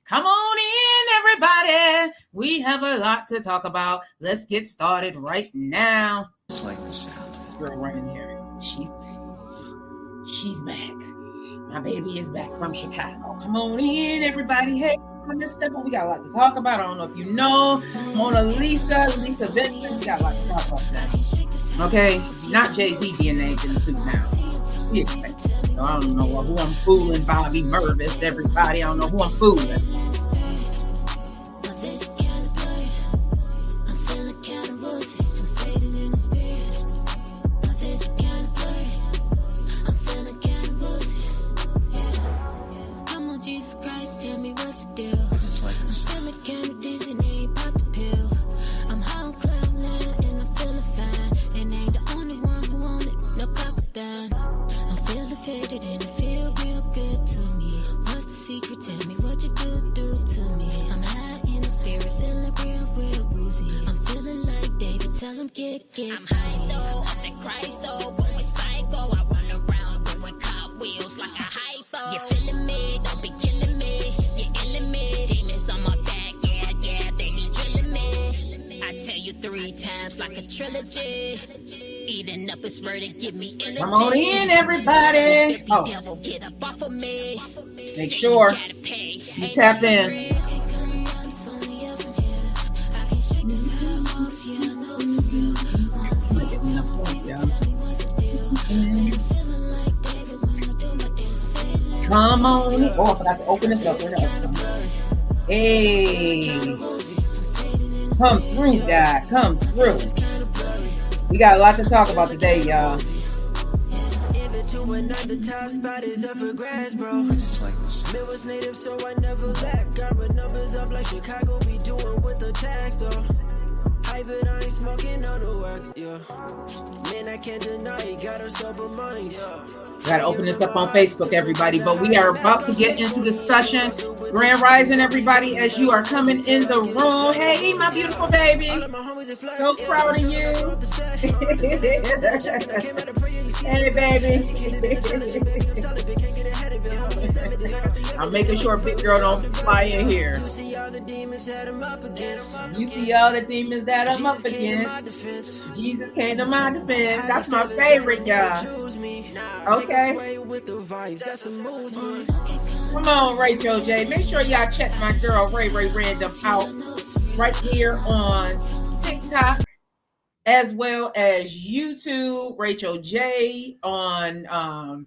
Come on in, everybody. We have a lot to talk about. Let's get started right now. Just like the sound. Girl right in here. She's back. My baby is back from Chicago. Come on in, everybody. Hey, Miss Stephanie, we got a lot to talk about. I don't know if you know. Mona Lisa Vincent. We got a lot to talk about today. Okay? Not Jay-Z being named in the suit now. We expect it. I don't know who I'm fooling. Bobby Mervis, everybody. I don't know who I'm fooling. I'm high though, off the Christ though, going psycho. I run around doing cartwheels like a hypo. You feeling me? Don't be killing me. You illing me. Demons on my back, yeah, they be drilling me. I tell you 3 times like a trilogy. Eating up is word to give me energy. Come on in, everybody. Oh. Devil, get up off of me. Make sure you tap in. Come on in. Oh, I forgot to open this up. Hey. Come through, God. Come through. We got a lot to talk about today, y'all. The top spot is up for grabs, bro. I just like this. It was native, so I never lack. Got with numbers up like Chicago be doing with the tax, though. Hype it, I ain't smoking on the wax, yeah. Man, I can't deny it, got a sober mind, yeah. Gotta open this up on Facebook, everybody. But we are about to get into discussion. Grand Rising, everybody, as you are coming in the room. Hey, my beautiful baby. So proud of you. Hey, baby. I'm making sure big girl don't fly in here. You see all the demons that I'm up against. Jesus came to my defense. That's my favorite, y'all. Okay. Come on, Rachel J. Make sure y'all check my girl Ray Random out right here on TikTok as well as YouTube. Rachel J on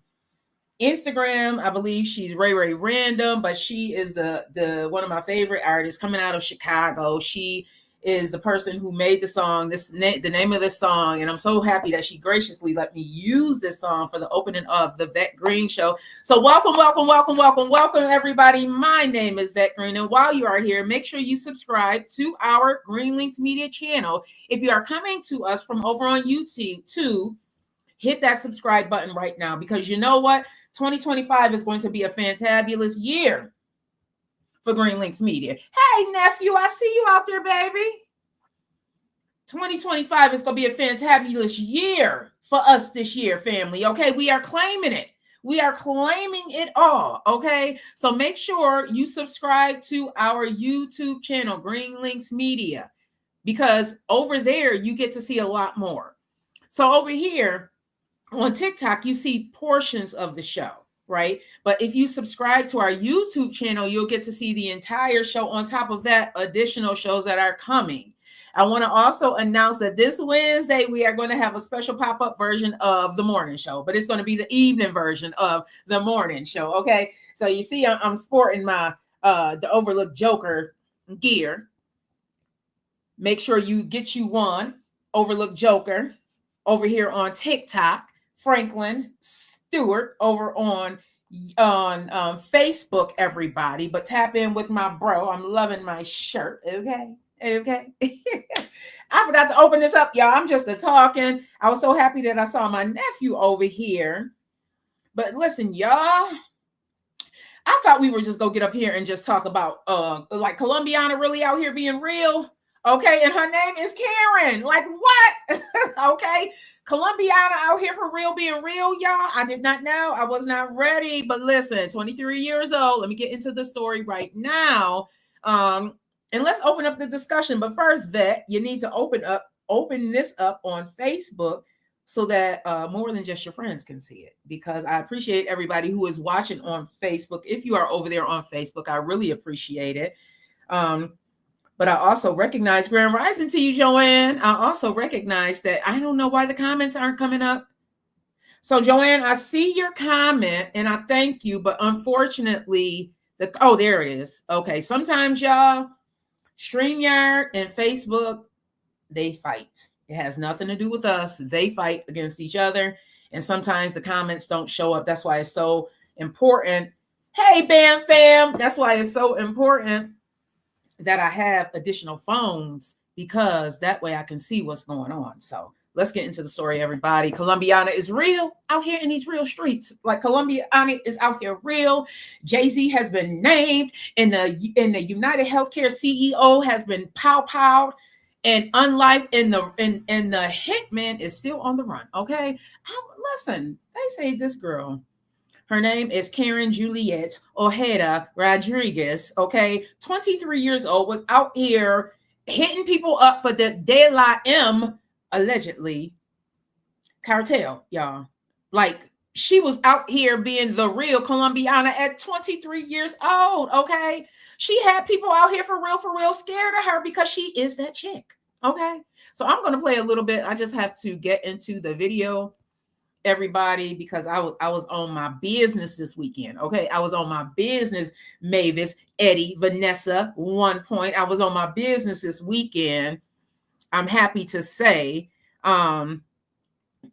Instagram. I believe she's Ray Random, but she is the one of my favorite artists coming out of Chicago. She is the person who made the song, the name of this song, and I'm so happy that she graciously let me use this song for the opening of the Vet Green Show. So welcome, everybody. My name is Vet Green, and while you are here, make sure you subscribe to our Green Links Media channel. If you are coming to us from over on YouTube, too, hit that subscribe button right now, because you know what? 2025 is going to be a fantabulous year for Green Links Media. Hey, nephew, I see you out there, baby. 2025 is going to be a fantabulous year for us this year, family. Okay, we are claiming it. We are claiming it all. Okay, so make sure you subscribe to our YouTube channel, Green Links Media, because over there you get to see a lot more. So over here on TikTok, you see portions of the show, right? But if you subscribe to our YouTube channel, you'll get to see the entire show. On top of that, additional shows that are coming. I want to also announce that this Wednesday, we are going to have a special pop-up version of the morning show, but it's going to be the evening version of the morning show. Okay. So you see, I'm sporting my, the Overlook Joker gear. Make sure you get you one Overlook Joker over here on TikTok. Franklin Stewart over on Facebook, everybody. But tap in with my bro. I'm loving my shirt. Okay. I forgot to open this up, y'all. I'm just talking. I was so happy that I saw my nephew over here. But listen, y'all, I thought we were just gonna get up here and just talk about like Colombiana really out here being real. Okay, and her name is Karen. Like what? Okay. Colombiana out here for real, being real, y'all. I did not know. I was not ready. But listen, 23 years old. Let me get into the story right now. And let's open up the discussion. But first, Vet, you need to open this up on Facebook so that more than just your friends can see it. Because I appreciate everybody who is watching on Facebook. If you are over there on Facebook, I really appreciate it. But I also recognize Grand Rising to you, Joanne. I also recognize that I don't know why the comments aren't coming up. So, Joanne, I see your comment and I thank you. But unfortunately, there it is. Okay. Sometimes, y'all, StreamYard and Facebook, they fight. It has nothing to do with us. They fight against each other. And sometimes the comments don't show up. That's why it's so important. Hey, Bam Fam. That's why it's so important that I have additional phones, because that way I can see what's going on. So let's get into the story, everybody. Colombiana is real out here in these real streets. Like, Colombiana is out here real. Jay-Z has been named, and the United Healthcare CEO has been pow. And unlike in the hitman is still on the run. Okay. Listen, they say this girl, her name is Karen Juliet Ojeda Rodriguez, okay? 23 years old, was out here hitting people up for the De La M, allegedly, cartel, y'all. Like, she was out here being the real Colombiana at 23 years old, okay? She had people out here for real, scared of her because she is that chick, okay? So I'm going to play a little bit. I just have to get into the video, everybody, because I was on my business this weekend. Okay. I was on my business, Mavis, Eddie, Vanessa, 1 Point. I was on my business this weekend. I'm happy to say. And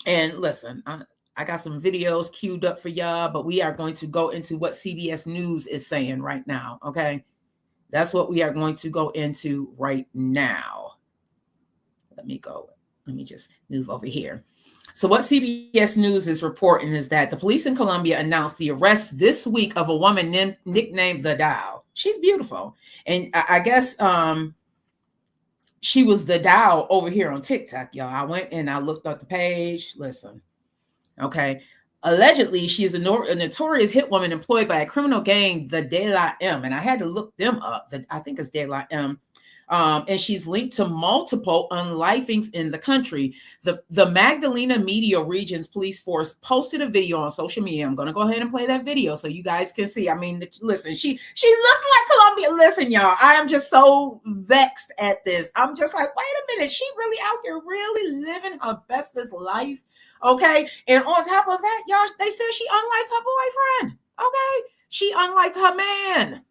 listen, I got some videos queued up for y'all, but we are going to go into what CBS News is saying right now. Okay. That's what we are going to go into right now. Let me just move over here. So what CBS News is reporting is that the police in Colombia announced the arrest this week of a woman nicknamed The Dow. She's beautiful. And I guess she was The Dow over here on TikTok, y'all. I went and I looked up the page. Listen, okay. Allegedly, she is a notorious hit woman employed by a criminal gang, the De La M. And I had to look them up. I think it's De La M. And she's linked to multiple unlifings in the country. The Magdalena Media Region's police force posted a video on social media. I'm going to go ahead and play that video so you guys can see. I mean, listen, she looked like Colombia. Listen, y'all, I am just so vexed at this. I'm just like, wait a minute. She really out here really living her bestest life. Okay. And on top of that, y'all, they said she unlike her boyfriend. Okay. She unlike her man.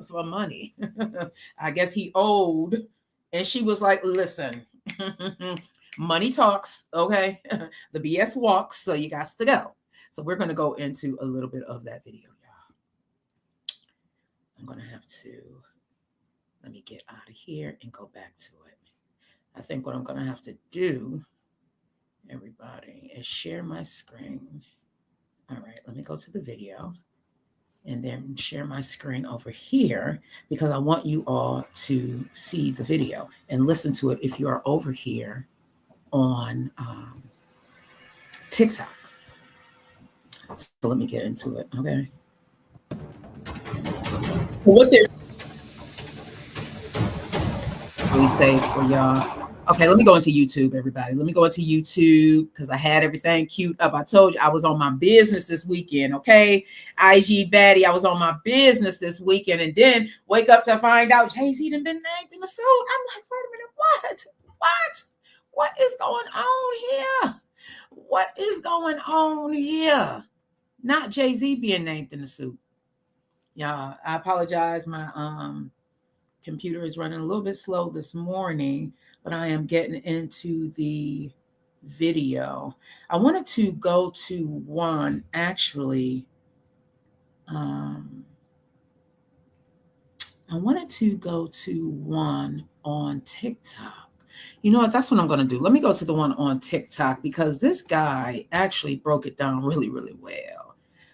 For money. I guess he owed, and she was like, listen, money talks, okay? The BS walks, so you got to go. So we're going to go into a little bit of that video, y'all. I'm going to have to, let me get out of here and go back to it. I think what I'm going to have to do, everybody, is share my screen. All right, let me go to the video and then share my screen over here, because I want you all to see the video and listen to it if you are over here on TikTok. So let me get into it, okay? So what they're really saved for y'all. Okay, let me go into YouTube, everybody. Let me go into YouTube because I had everything queued up. I told you I was on my business this weekend, okay? IG Baddie, I was on my business this weekend, and then wake up to find out Jay-Z done been named in the suit. I'm like, wait a minute, what? What is going on here? What is going on here? Not Jay-Z being named in the suit. Y'all, I apologize. My computer is running a little bit slow this morning, but I am getting into the video. I wanted to go to one, actually. I wanted to go to one on TikTok. You know what? That's what I'm going to do. Let me go to the one on TikTok, because this guy actually broke it down really, really well.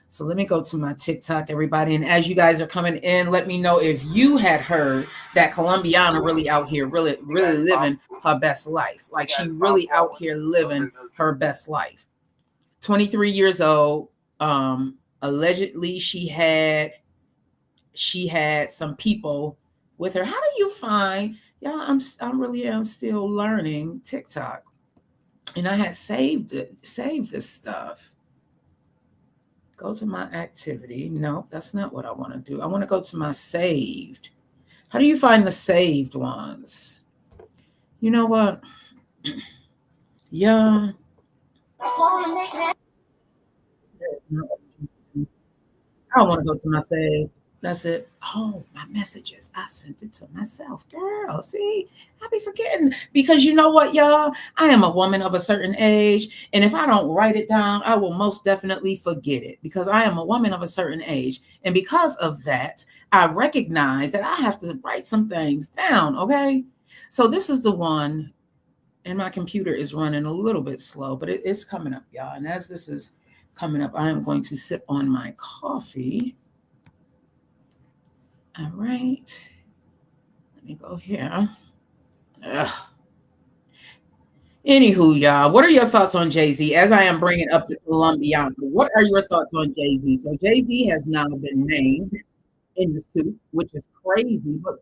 So let me go to my TikTok, everybody. And as you guys are coming in, let me know if you had heard that Colombiana really out here, really, really living her best life. Like she really out here living her best life. 23 years old. Allegedly she had some people with her. How do you find? Yeah, I'm still learning TikTok. And I had saved this stuff. Go to my activity. No, that's not what I want to do. I want to go to my saved. How do you find the saved ones? You know what? Yeah. I don't want to go to my save. That's it. Oh, my messages. I sent it to myself. Girl, see, I be forgetting. Because you know what, y'all? I am a woman of a certain age. And if I don't write it down, I will most definitely forget it. Because I am a woman of a certain age. And because of that, I recognize that I have to write some things down, okay? So this is the one. And my computer is running a little bit slow, but it's coming up, y'all. And as this is coming up, I am going to sip on my coffee. All right. Let me go here. Anywho, y'all, what are your thoughts on Jay-Z? As I am bringing up the Colombiana, what are your thoughts on Jay-Z? So Jay-Z has now been named in the suit, which is crazy. But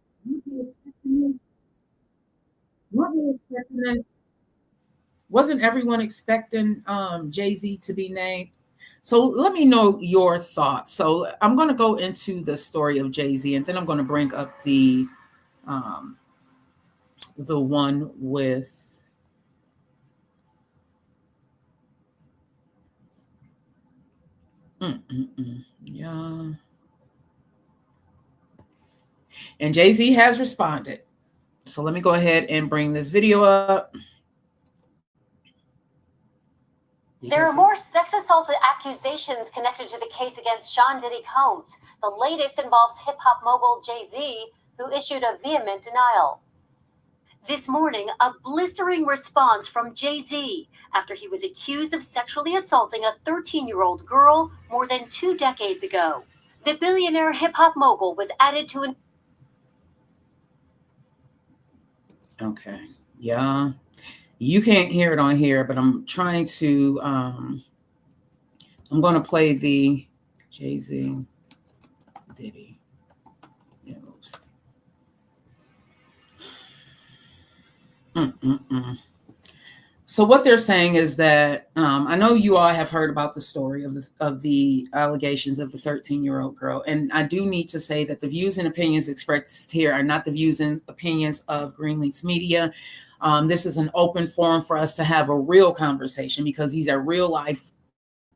wasn't everyone expecting Jay-Z to be named? So let me know your thoughts. So I'm going to go into the story of Jay-Z, and then I'm going to bring up the one with yeah. And Jay-Z has responded. So let me go ahead and bring this video up. There are more sex assault accusations connected to the case against Sean Diddy Combs. The latest involves hip-hop mogul Jay-Z, who issued a vehement denial. This morning, a blistering response from Jay-Z after he was accused of sexually assaulting a 13-year-old girl more than 2 decades ago. The billionaire hip-hop mogul was added to an... Okay, yeah. You can't hear it on here, but I'm trying to, I'm going to play the Jay-Z Diddy news. So what they're saying is that, I know you all have heard about the story of the allegations of the 13-year-old girl. And I do need to say that the views and opinions expressed here are not the views and opinions of Greenlinks Media. This is an open forum for us to have a real conversation because these are real life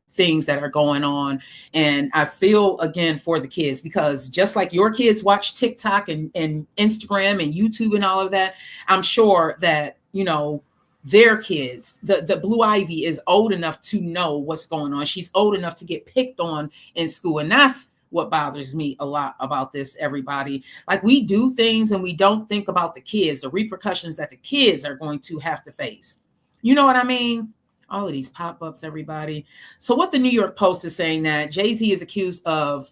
things that are going on. And I feel, again, for the kids, because just like your kids watch TikTok and Instagram and YouTube and all of that, I'm sure that, you know, their kids, the Blue Ivy is old enough to know what's going on. She's old enough to get picked on in school. And that's what bothers me a lot about this, everybody. Like, we do things and we don't think about the kids, the repercussions that the kids are going to have to face. You know what I mean? All of these pop-ups, everybody. So what the New York Post is saying, that Jay-Z is accused of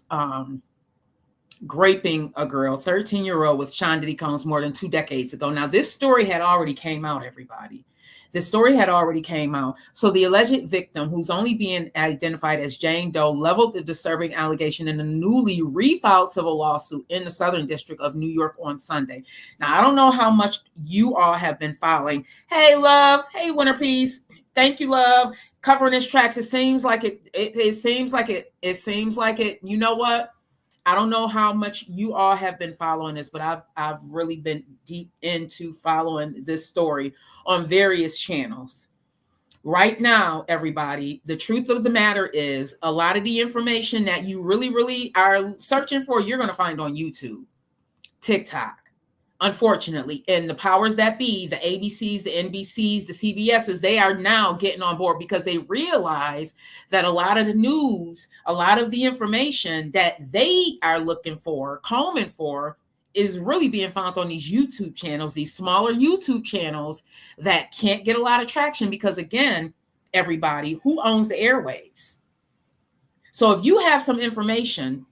raping a girl, 13-year-old, with Sean Diddy Combs more than 2 decades ago. Now, this story had already came out, everybody. This story had already came out. So the alleged victim, who's only being identified as Jane Doe, leveled the disturbing allegation in a newly refiled civil lawsuit in the Southern District of New York on Sunday. Now, I don't know how much you all have been following. Hey, love. Hey, Winter Peace. Thank you, love. Covering this tracks. It seems like it seems like it. You know what? I don't know how much you all have been following this, but I've really been deep into following this story on various channels. Right now, everybody, the truth of the matter is a lot of the information that you really are searching for, you're going to find on YouTube, TikTok, unfortunately. And the powers that be, the ABCs, the NBCs, the CBSs, they are now getting on board because they realize that a lot of the news, a lot of the information that they are looking for, combing for, is really being found on these YouTube channels, these smaller YouTube channels that can't get a lot of traction because, again, everybody, who owns the airwaves? So if you have some information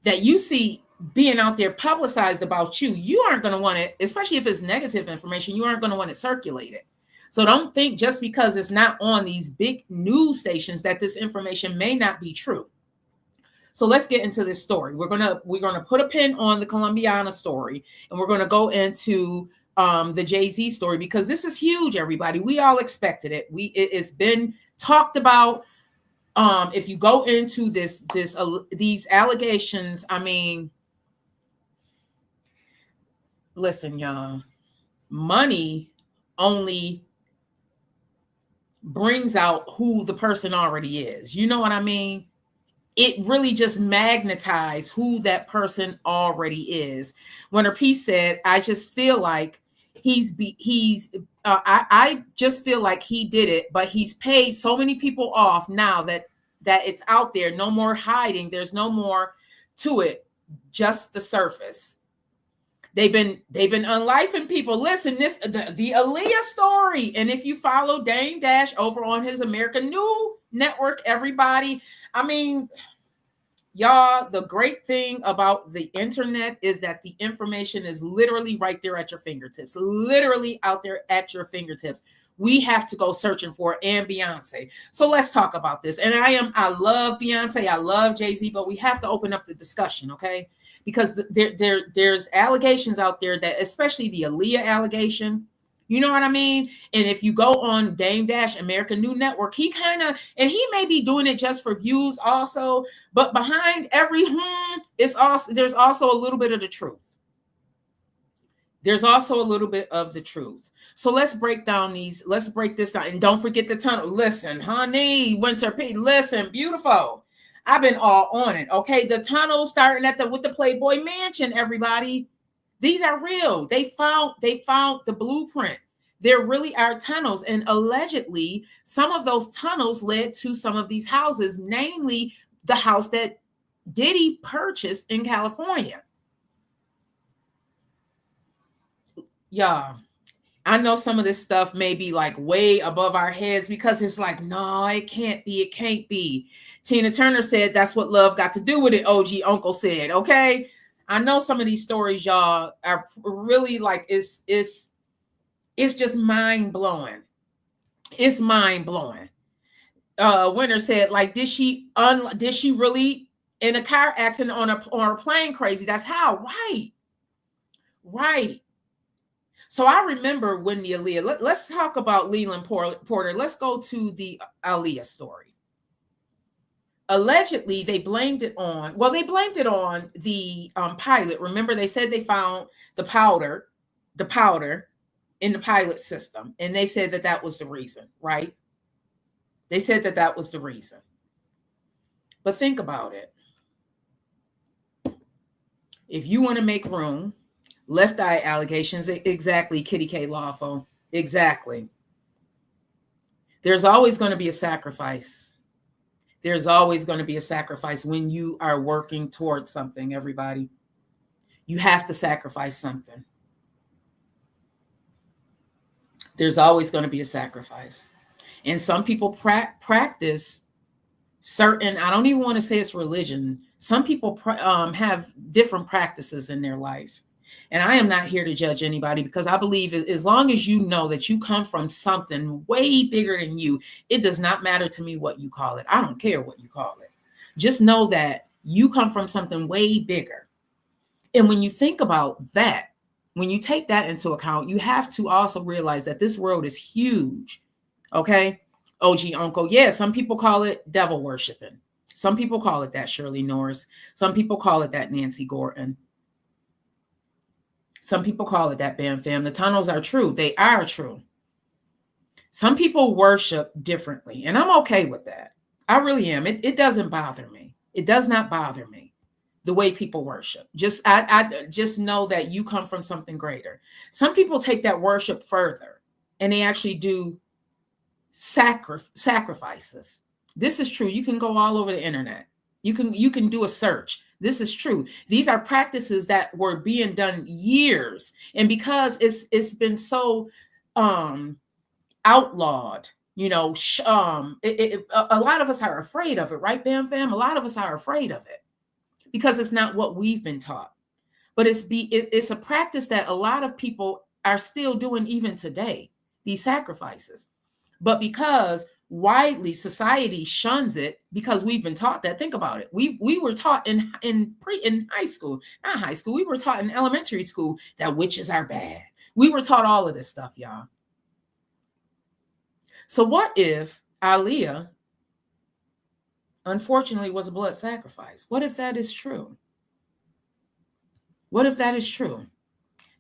that you see being out there publicized about you, you aren't going to want it, especially if it's negative information, you aren't going to want it circulated. So don't think just because it's not on these big news stations that this information may not be true. So let's get into this story. We're gonna put a pin on the Colombiana story, and we're gonna go into the Jay-Z story, because this is huge, everybody. We all expected it. It's been talked about. If you go into these allegations, I mean, listen, y'all, money only brings out who the person already is. You know what I mean? It really just magnetizes who that person already is. When her piece said, I just feel like I just feel like he did it, but he's paid so many people off now that it's out there. No more hiding. There's no more to it. Just the surface. They've been unlifing people. Listen, the Aaliyah story. And if you follow Dame Dash over on his American New Network, everybody, I mean, y'all, the great thing about the internet is that the information is literally right there at your fingertips, literally out there at your fingertips. We have to go searching for it, and Beyonce. So let's talk about this. And I love Beyonce. I love Jay-Z, but we have to open up the discussion, okay? Because there's allegations out there that, especially the Aaliyah allegation, you know what I mean? And if you go on Dame Dash American New Network, he may be doing it just for views also, but behind every there's also a little bit of the truth. There's also a little bit of the truth. So let's break this down. And don't forget the tunnel. Listen, honey, Winter P, listen, beautiful. I've been all on it. Okay. The tunnel starting with the Playboy Mansion, everybody. These are real. They found the blueprint. There really are tunnels. And allegedly, some of those tunnels led to some of these houses, namely the house that Diddy purchased in California. Y'all, I know some of this stuff may be like way above our heads, because it's like, no, it can't be. It can't be. Tina Turner said that's what love got to do with it. OG Uncle said, okay. I know some of these stories, y'all, are really like, it's just mind blowing. It's mind blowing. Winter said, like, did she really in a car accident on a plane crazy? That's how. Right. So I remember when the Aaliyah, let's talk about Leland Porter. Let's go to the Aaliyah story. Allegedly, they blamed it on the pilot. Remember, they said they found the powder in the pilot system. And they said that was the reason, right? They said that was the reason. But think about it. If you want to make room, left eye allegations, exactly, Kitty K Lawful, exactly. There's always going to be a sacrifice. There's always going to be a sacrifice when you are working towards something, everybody. You have to sacrifice something. There's always going to be a sacrifice. And some people practice certain, I don't even want to say it's religion. Some people have different practices in their life. And I am not here to judge anybody, because I believe as long as you know that you come from something way bigger than you, it does not matter to me what you call it. I don't care what you call it. Just know that you come from something way bigger. And when you think about that, when you take that into account, you have to also realize that this world is huge. Okay. OG Uncle. Yeah. Some people call it devil worshiping. Some people call it that, Shirley Norris. Some people call it that, Nancy Gorton. Some people call it that, Bam Fam. The tunnels are true. They are true. Some people worship differently, and I'm okay with that. I really am. It doesn't bother me. It does not bother me the way people worship. I just know that you come from something greater. Some people take that worship further, and they actually do sacrifices. This is true. You can go all over the internet. You can do a search. This is true. These are practices that were being done years. And because it's been so outlawed, you know, a lot of us are afraid of it, right, Bam Fam? A lot of us are afraid of it because it's not what we've been taught. But it's a practice that a lot of people are still doing even today, these sacrifices. But because widely society shuns it, because we've been taught that. Think about it. We were taught in high school, not high school. We were taught in elementary school that witches are bad. We were taught all of this stuff, y'all. So what if Aaliyah, unfortunately, was a blood sacrifice? What if that is true? What if that is true?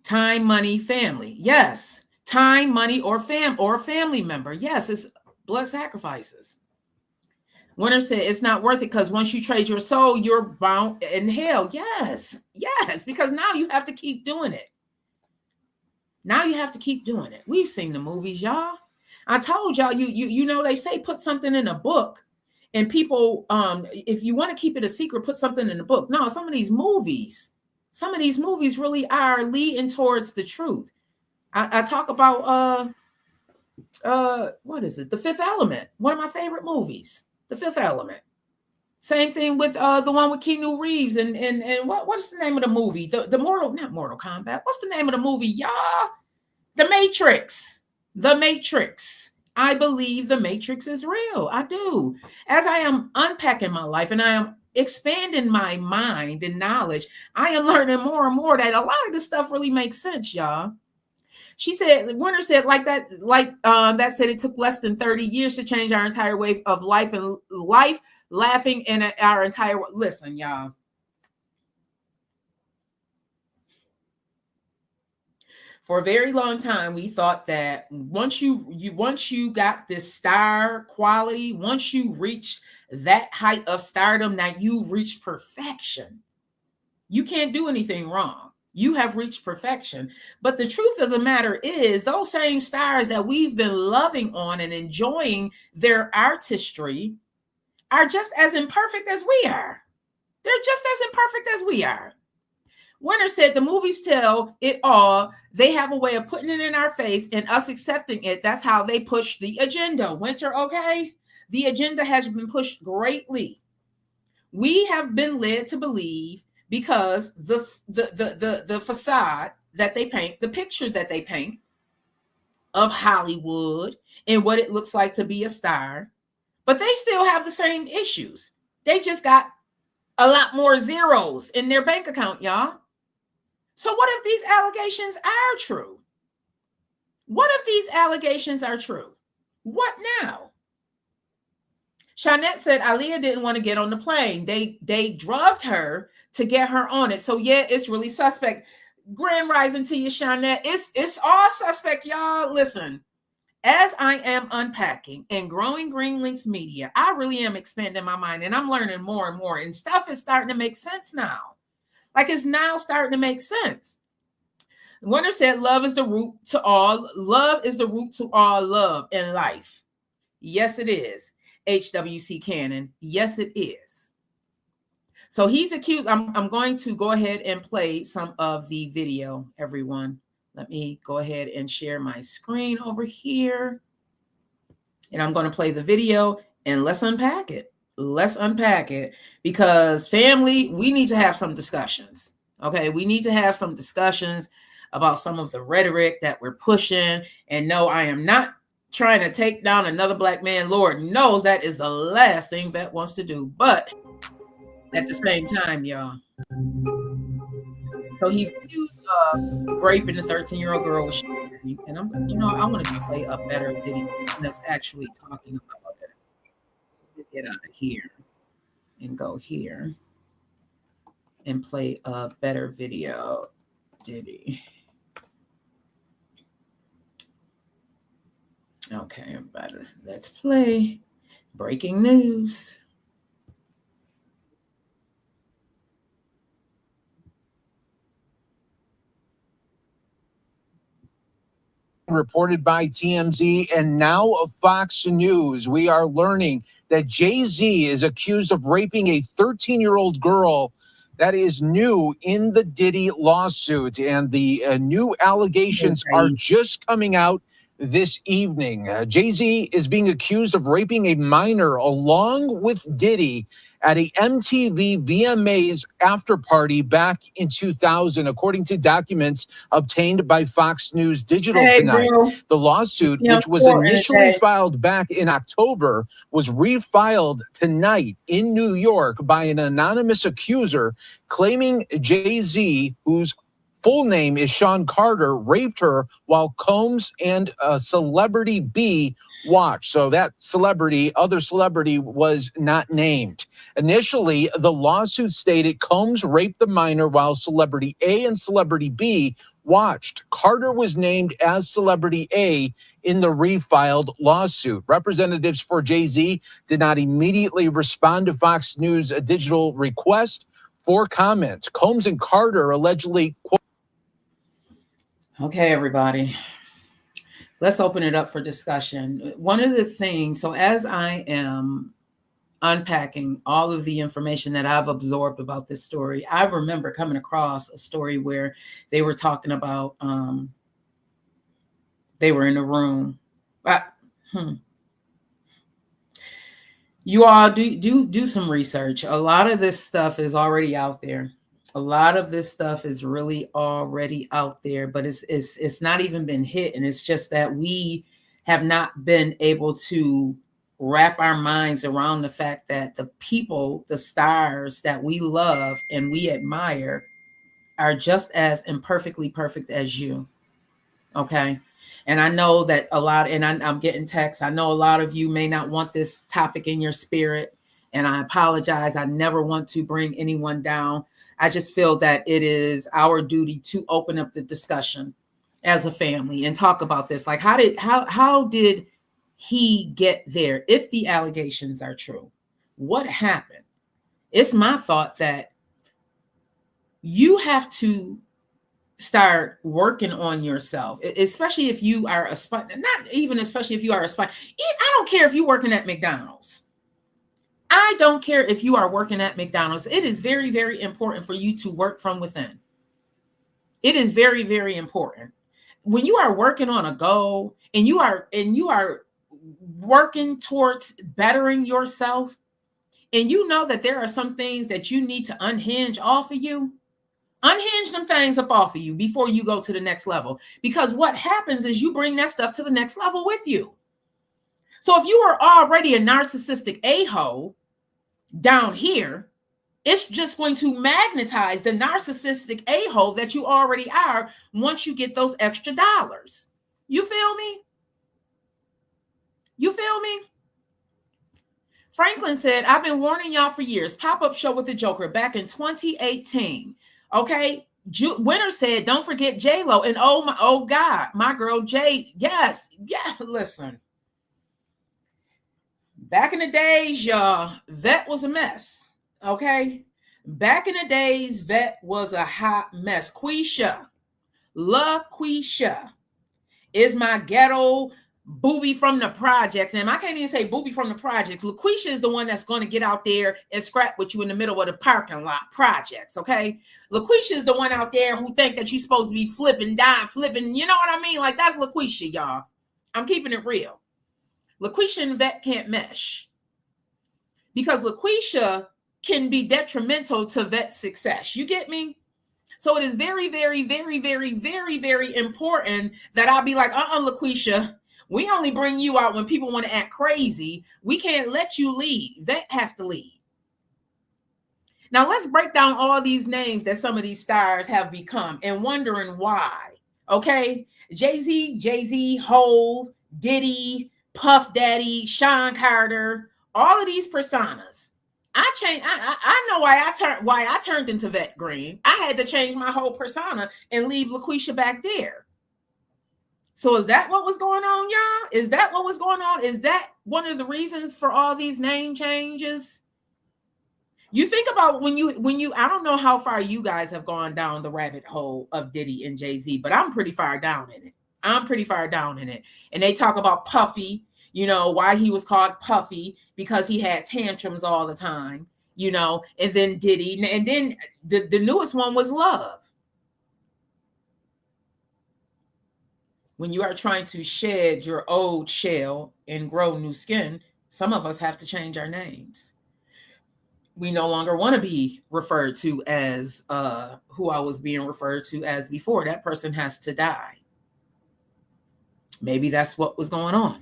Time, money, family. Yes. Time, money, or family member. Yes, it's blood sacrifices. Winner said it's not worth it because once you trade your soul, you're bound in hell. Yes. Yes. Because now you have to keep doing it. Now you have to keep doing it. We've seen the movies, y'all. I told y'all, you know, they say put something in a book, and people, if you want to keep it a secret, put something in the book. No, some of these movies really are leading towards the truth. I talk about what is it? The Fifth Element, one of my favorite movies. The Fifth Element. Same thing with the one with Keanu Reeves and what's the name of the movie? Not Mortal Kombat. What's the name of the movie, y'all? The Matrix. The Matrix. I believe the Matrix is real. I do. As I am unpacking my life and I am expanding my mind and knowledge, I am learning more and more that a lot of this stuff really makes sense, y'all. She said, Winter said, that said it took less than 30 years to change our entire way of life and life, laughing in our entire. Listen, y'all. For a very long time, we thought that once you got this star quality, once you reach that height of stardom, that you reached perfection. You can't do anything wrong. You have reached perfection. But the truth of the matter is, those same stars that we've been loving on and enjoying their artistry are just as imperfect as we are. They're just as imperfect as we are. Winter said the movies tell it all. They have a way of putting it in our face and us accepting it. That's how they push the agenda. Winter, okay? The agenda has been pushed greatly. We have been led to believe because the facade that they paint, the picture that they paint of Hollywood and what it looks like to be a star, but they still have the same issues. They just got a lot more zeros in their bank account, y'all. So what if these allegations are true? What if these allegations are true? What now? Shawnette said Aaliyah didn't want to get on the plane. They drugged her to get her on it. So yeah, it's really suspect. Grand rising to you, Shawnette. It's all suspect, y'all. Listen, as I am unpacking and growing Green Links Media, I really am expanding my mind and I'm learning more and more. And stuff is starting to make sense now. Like it's now starting to make sense. Winter said love is the root to all. Love is the root to all love in life. Yes, it is. HWC Cannon. Yes, it is. So he's accused. I'm going to go ahead and play some of the video, everyone. Let me go ahead and share my screen over here. And I'm going to play the video and let's unpack it. Let's unpack it because family, we need to have some discussions. Okay. We need to have some discussions about some of the rhetoric that we're pushing. And no, I am not trying to take down another black man. Lord knows that is the last thing Vet wants to do. But at the same time, y'all. So he's accused of raping a 13-year-old girl. And I want to play a better video that's actually talking about it. So we'll get out of here and go here and play a better video. Diddy. Okay, everybody, let's play breaking news. Reported by TMZ and now of Fox News, we are learning that Jay-Z is accused of raping a 13-year-old girl. That is new in the Diddy lawsuit, and the new allegations are just coming out this evening. Jay-Z is being accused of raping a minor along with Diddy at a MTV VMAs after party back in 2000, according to documents obtained by Fox News Digital tonight. Bro. The lawsuit, Yeah, which was initially filed back in October, was refiled tonight in New York by an anonymous accuser claiming Jay-Z, whose full name is Sean Carter, raped her while Combs and Celebrity B watched. So that other celebrity was not named. Initially, the lawsuit stated Combs raped the minor while Celebrity A and Celebrity B watched. Carter was named as Celebrity A in the refiled lawsuit. Representatives for Jay-Z did not immediately respond to Fox News' digital request for comment. Combs and Carter allegedly, quote, okay, everybody, let's open it up for discussion. One of the things, so as I am unpacking all of the information that I've absorbed about this story, I remember coming across a story where they were talking about, they were in a room. You all do some research. A lot of this stuff is already out there. A lot of this stuff is really already out there, but it's not even been hit. And it's just that we have not been able to wrap our minds around the fact that the people, the stars that we love and we admire are just as imperfectly perfect as you. Okay. And I know that a lot, and I'm getting texts. I know a lot of you may not want this topic in your spirit, and I apologize. I never want to bring anyone down. I just feel that it is our duty to open up the discussion as a family and talk about this. Like, how did he get there? If the allegations are true, what happened? It's my thought that you have to start working on yourself, especially if you are especially if you are a spy. I don't care if you're working at McDonald's. I don't care if you are working at McDonald's. It is very, very important for you to work from within. It is very, very important. When you are working on a goal and you are working towards bettering yourself, and you know that there are some things that you need to unhinge off of you, unhinge them things up off of you before you go to the next level. Because what happens is you bring that stuff to the next level with you. So if you are already a narcissistic a-hole down here, it's just going to magnetize the narcissistic a-hole that you already are once you get those extra dollars. You feel me? You feel me? Franklin said, I've been warning y'all for years. Pop-up show with the Joker back in 2018. Okay. Winter said, don't forget J-Lo. And oh God, my girl Jay. Yes. Yeah. Listen. Back in the days, y'all, Vet was a mess. Okay. Back in the days, Vet was a hot mess. Quisha, LaQuisha is my ghetto booby from the projects. And I can't even say booby from the projects. LaQuisha is the one that's going to get out there and scrap with you in the middle of the parking lot projects. Okay. LaQuisha is the one out there who think that you're supposed to be flipping. You know what I mean? Like, that's LaQuisha, y'all. I'm keeping it real. LaQuisha and Vet can't mesh because LaQuisha can be detrimental to Vet's success. You get me? So it is very, very, very, very, very, very important that I'll be like, LaQuisha, we only bring you out when people want to act crazy. We can't let you lead. Vet has to lead. Now let's break down all these names that some of these stars have become and wondering why. Okay. Jay-Z, Hove, Diddy, Puff Daddy, Sean Carter, all of these personas. I know why I turned into Vet Green. I had to change my whole persona and leave LaQuisha back there. So is that what was going on, y'all? Is that what was going on? Is that one of the reasons for all these name changes? You think about when you I don't know how far you guys have gone down the rabbit hole of Diddy and Jay-Z, but I'm pretty far down in it. And they talk about Puffy, you know, why he was called Puffy, because he had tantrums all the time, you know, and then Diddy, and then the newest one was Love. When you are trying to shed your old shell and grow new skin, some of us have to change our names. we no longer want to be referred to as who I was being referred to as before. That person has to die. Maybe that's what was going on.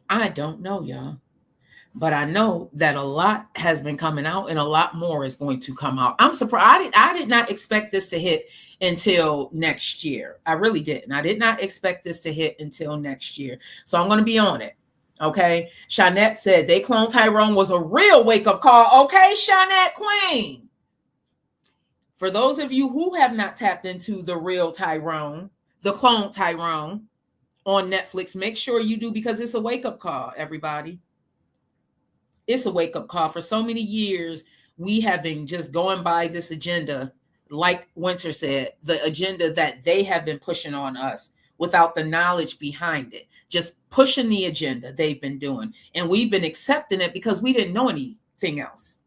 I don't know, y'all. But I know that a lot has been coming out and a lot more is going to come out. I'm surprised. I did not expect this to hit until next year. I really didn't. I did not expect this to hit until next year. So I'm going to be on it. Okay. Shanette said they cloned Tyrone was a real wake-up call. Okay, Shanette Queen. For those of you who have not tapped into the real Tyrone, the clone Tyrone on Netflix, make sure you do, because it's a wake-up call, everybody. It's a wake-up call. For so many years, we have been just going by this agenda, like Winter said, the agenda that they have been pushing on us without the knowledge behind it. Just pushing the agenda they've been doing. And we've been accepting it because we didn't know anything else.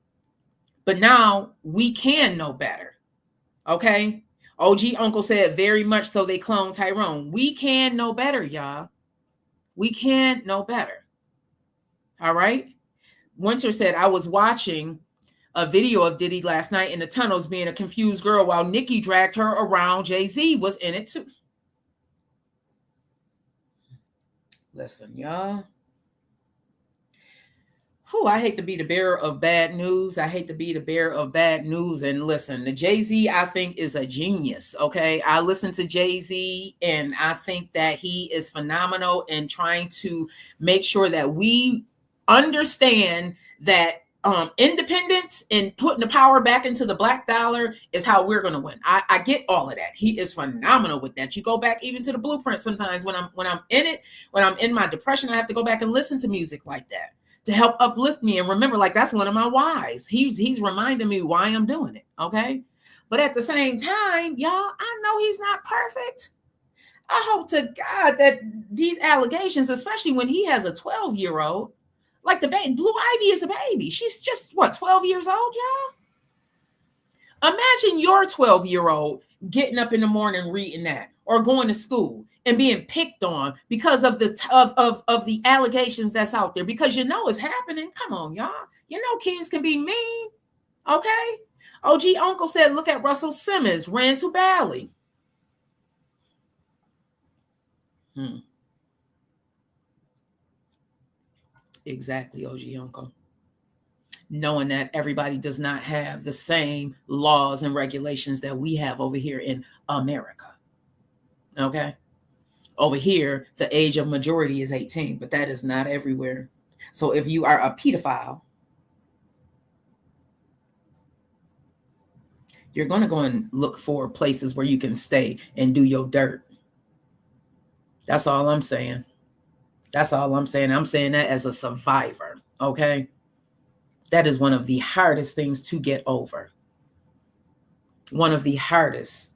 But now we can know better. Okay? OG Uncle said, very much so they cloned Tyrone. We can know better, y'all. We can know better. All right? Winter said, I was watching a video of Diddy last night in the tunnels being a confused girl while Nicki dragged her around. Jay-Z was in it too. Listen, y'all. I hate to be the bearer of bad news. I hate to be the bearer of bad news. And listen, the Jay-Z, I think, is a genius. Okay. I listen to Jay-Z and I think that he is phenomenal in trying to make sure that we understand that independence and putting the power back into the black dollar is how we're going to win. I get all of that. He is phenomenal with that. You go back even to the Blueprint sometimes when I'm in it, when I'm in my depression, I have to go back and listen to music like that to help uplift me and remember, like, that's one of my whys. He's reminding me why I'm doing it. Okay. But at the same time, y'all, I know he's not perfect. I hope to God that these allegations, especially when he has a 12-year-old, like the baby, Blue Ivy is a baby. She's just, what, 12 years old, y'all? Imagine your 12-year-old getting up in the morning reading that or going to school and being picked on because of the of the allegations that's out there, because you know it's happening. Come on, y'all. You know kids can be mean. Okay? OG Uncle said, look at Russell Simmons, ran to Bali. Exactly, OG Uncle. Knowing that everybody does not have the same laws and regulations that we have over here in America. Okay? Over here, the age of majority is 18, but that is not everywhere. So if you are a pedophile, you're going to go and look for places where you can stay and do your dirt. That's all I'm saying. That's all I'm saying. I'm saying that as a survivor, okay? That is one of the hardest things to get over. One of the hardest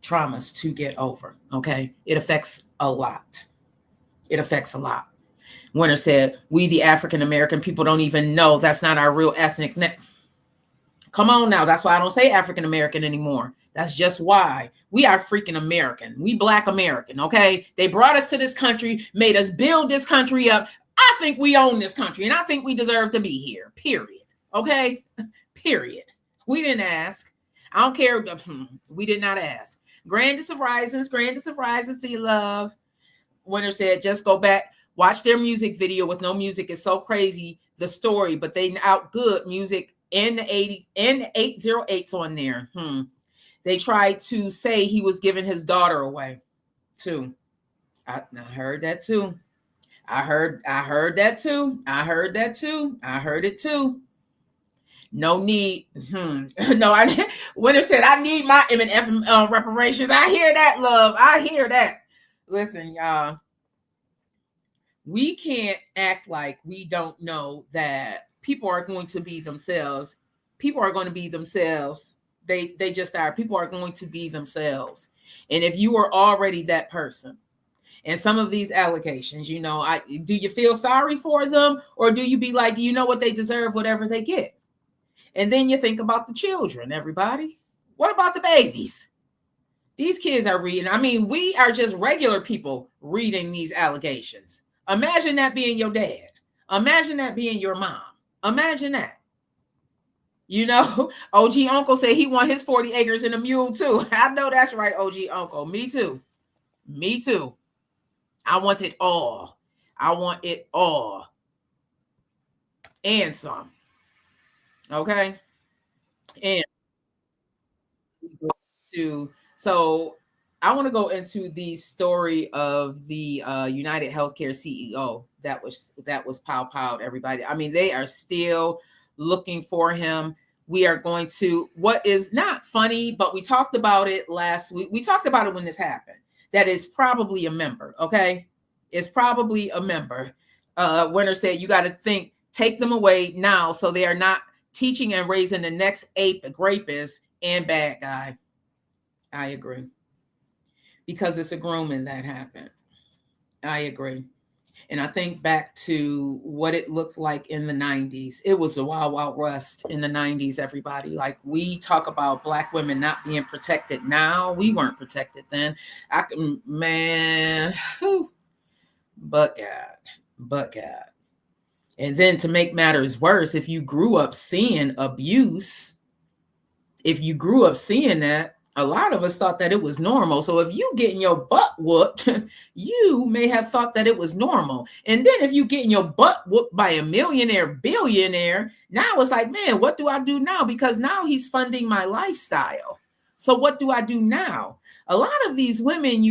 traumas to get over, okay? It affects a lot. It affects a lot. Winter said, we the African-American people don't even know that's not our real ethnic name. Come on now. That's why I don't say African-American anymore. That's just why. We are freaking American. We Black American, okay? They brought us to this country, made us build this country up. I think we own this country, and I think we deserve to be here, period. Okay? Period. We didn't ask. I don't care. We did not ask. Grandest of risings, see love. Winter said, just go back, watch their music video with no music. It's so crazy, the story, but they out good music in the 80 and the 808's on there. They tried to say he was giving his daughter away too. I heard that too. I heard that too. I heard it too. No need. No, Winter said, I need my M&F reparations. I hear that, love. I hear that. Listen, y'all. We can't act like we don't know that people are going to be themselves. People are going to be themselves. They just are. People are going to be themselves. And if you are already that person, and some of these allegations, you know, do you feel sorry for them? Or do you be like, you know what, they deserve whatever they get? And then you think about the children, everybody. What about the babies? These kids are reading. I mean, we are just regular people reading these allegations. Imagine that being your dad. Imagine that being your mom. Imagine that. You know, OG Uncle said he want his 40 acres and a mule too. I know that's right, OG Uncle. Me too. Me too. I want it all. I want it all. And some. Okay. And so I want to go into the story of the United Healthcare CEO that was pow everybody. I mean, they are still looking for him. We are going to, what is not funny, but we talked about it last week. We talked about it when this happened. That is probably a member. Okay. It's probably a member. Winter said, you got to take them away now so they are not teaching and raising the next ape, rapist, and bad guy. I agree. Because it's a grooming that happened. I agree. And I think back to what it looked like in the 90s. It was a wild, wild west in the 90s, everybody. Like, we talk about Black women not being protected now. We weren't protected then. But God. And then to make matters worse, if you grew up seeing abuse, if you grew up seeing that, a lot of us thought that it was normal. So if you getting your butt whooped, you may have thought that it was normal. And then if you getting your butt whooped by a millionaire, billionaire, now it's like, man, what do I do now? Because now he's funding my lifestyle. So what do I do now? A lot of these women,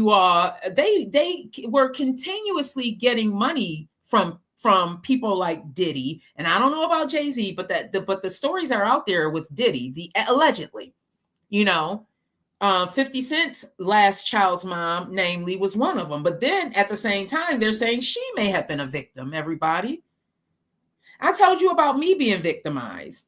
they were continuously getting money from people like Diddy. And I don't know about Jay-Z, but the stories are out there with Diddy, allegedly, 50 Cent's last child's mom, namely, was one of them. But then at the same time, they're saying she may have been a victim, everybody. I told you about me being victimized.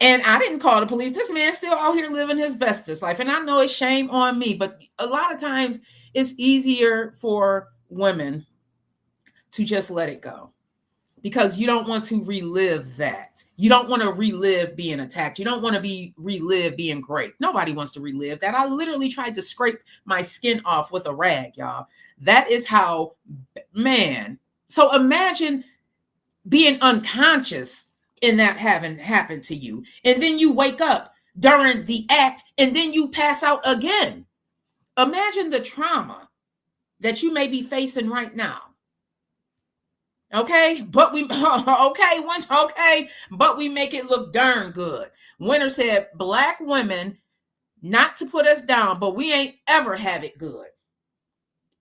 And I didn't call the police. This man's still out here living his bestest life. And I know it's shame on me, but a lot of times it's easier for women to just let it go. Because you don't want to relive that. You don't want to relive being attacked. You don't want to relive being raped. Nobody wants to relive that. I literally tried to scrape my skin off with a rag, y'all. That is how, man. So imagine being unconscious and that having happened to you. And then you wake up during the act and then you pass out again. Imagine the trauma that you may be facing right now. Okay, but we make it look darn good. Winter said, Black women, not to put us down, but we ain't ever have it good.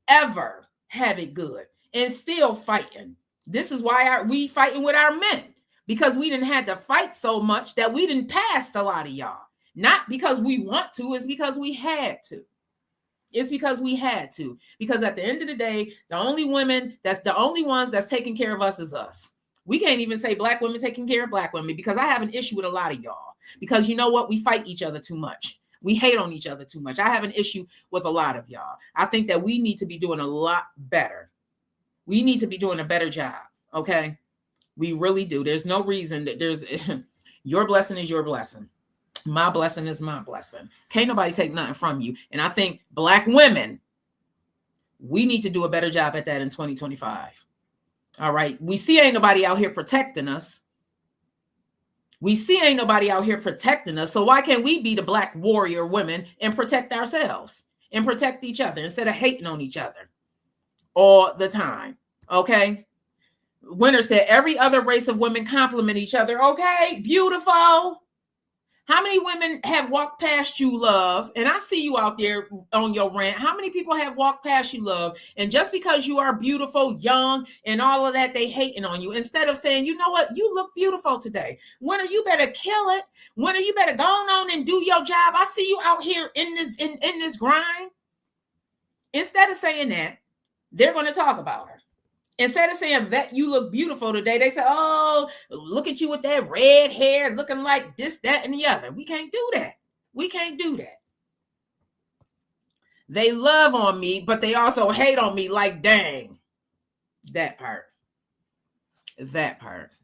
Ever have it good. And still fighting. This is why we fighting with our men. Because we didn't have to fight so much that we didn't pass a lot of y'all. Not because we want to, it's because we had to. It's because we had to. Because at the end of the day, the only ones that's taking care of us is us. We can't even say Black women taking care of Black women, because I have an issue with a lot of y'all. Because you know what? We fight each other too much. We hate on each other too much. I have an issue with a lot of y'all. I think that we need to be doing a lot better. We need to be doing a better job. Okay? We really do. There's no reason that your blessing is your blessing. My blessing is my blessing. Can't nobody take nothing from you. And I think Black women, we need to do a better job at that in 2025. All right. We see ain't nobody out here protecting us. So why can't we be the Black warrior women and protect ourselves and protect each other instead of hating on each other all the time? Okay. Winter said every other race of women compliment each other. Okay. Beautiful. How many women have walked past you, love? And I see you out there on your rant. How many people have walked past you, love? And just because you are beautiful, young, and all of that, they hating on you. Instead of saying, you know what? You look beautiful today. Winter, you better kill it. Winter, you better go on and do your job. I see you out here in this grind. Instead of saying that, they're going to talk about her. Instead of saying that you look beautiful today, they say, oh, look at you with that red hair looking like this, that, and the other. We can't do that. We can't do that. They love on me, but they also hate on me like, dang. That part.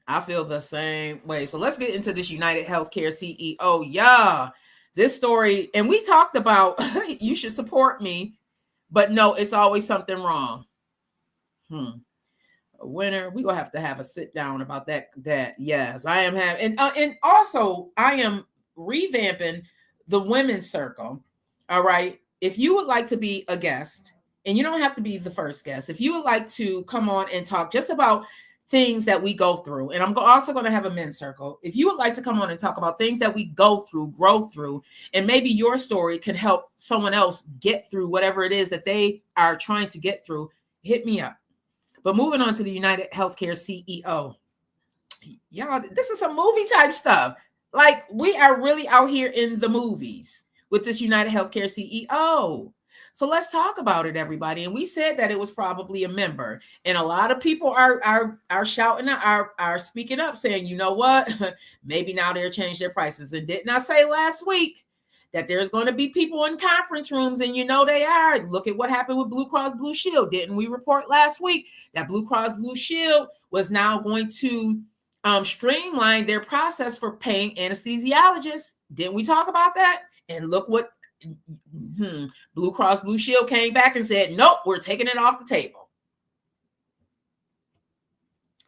I feel the same way. So let's get into this United Healthcare CEO. Yeah, this story. And we talked about you should support me, but no, it's always something wrong. Winner. We're gonna have a sit down about that. Yes, I am having, and also I am revamping the women's circle. All right. If you would like to be a guest, and you don't have to be the first guest, if you would like to come on and talk just about things that we go through, and I'm also going to have a men's circle. If you would like to come on and talk about things that we go through, grow through, and maybe your story can help someone else get through whatever it is that they are trying to get through, hit me up. But moving on to the United Healthcare CEO. Y'all, this is some movie type stuff. Like, we are really out here in the movies with this United Healthcare CEO. So let's talk about it, everybody. And we said that it was probably a member. And a lot of people are shouting, are speaking up, saying, you know what? Maybe now they'll change their prices. And didn't I say last week that there's going to be people in conference rooms? And you know they are. Look at what happened with Blue Cross Blue Shield. Didn't we report last week that Blue Cross Blue Shield was now going to streamline their process for paying anesthesiologists? Didn't we talk about that? And look what Blue Cross Blue Shield came back and said, nope, we're taking it off the table.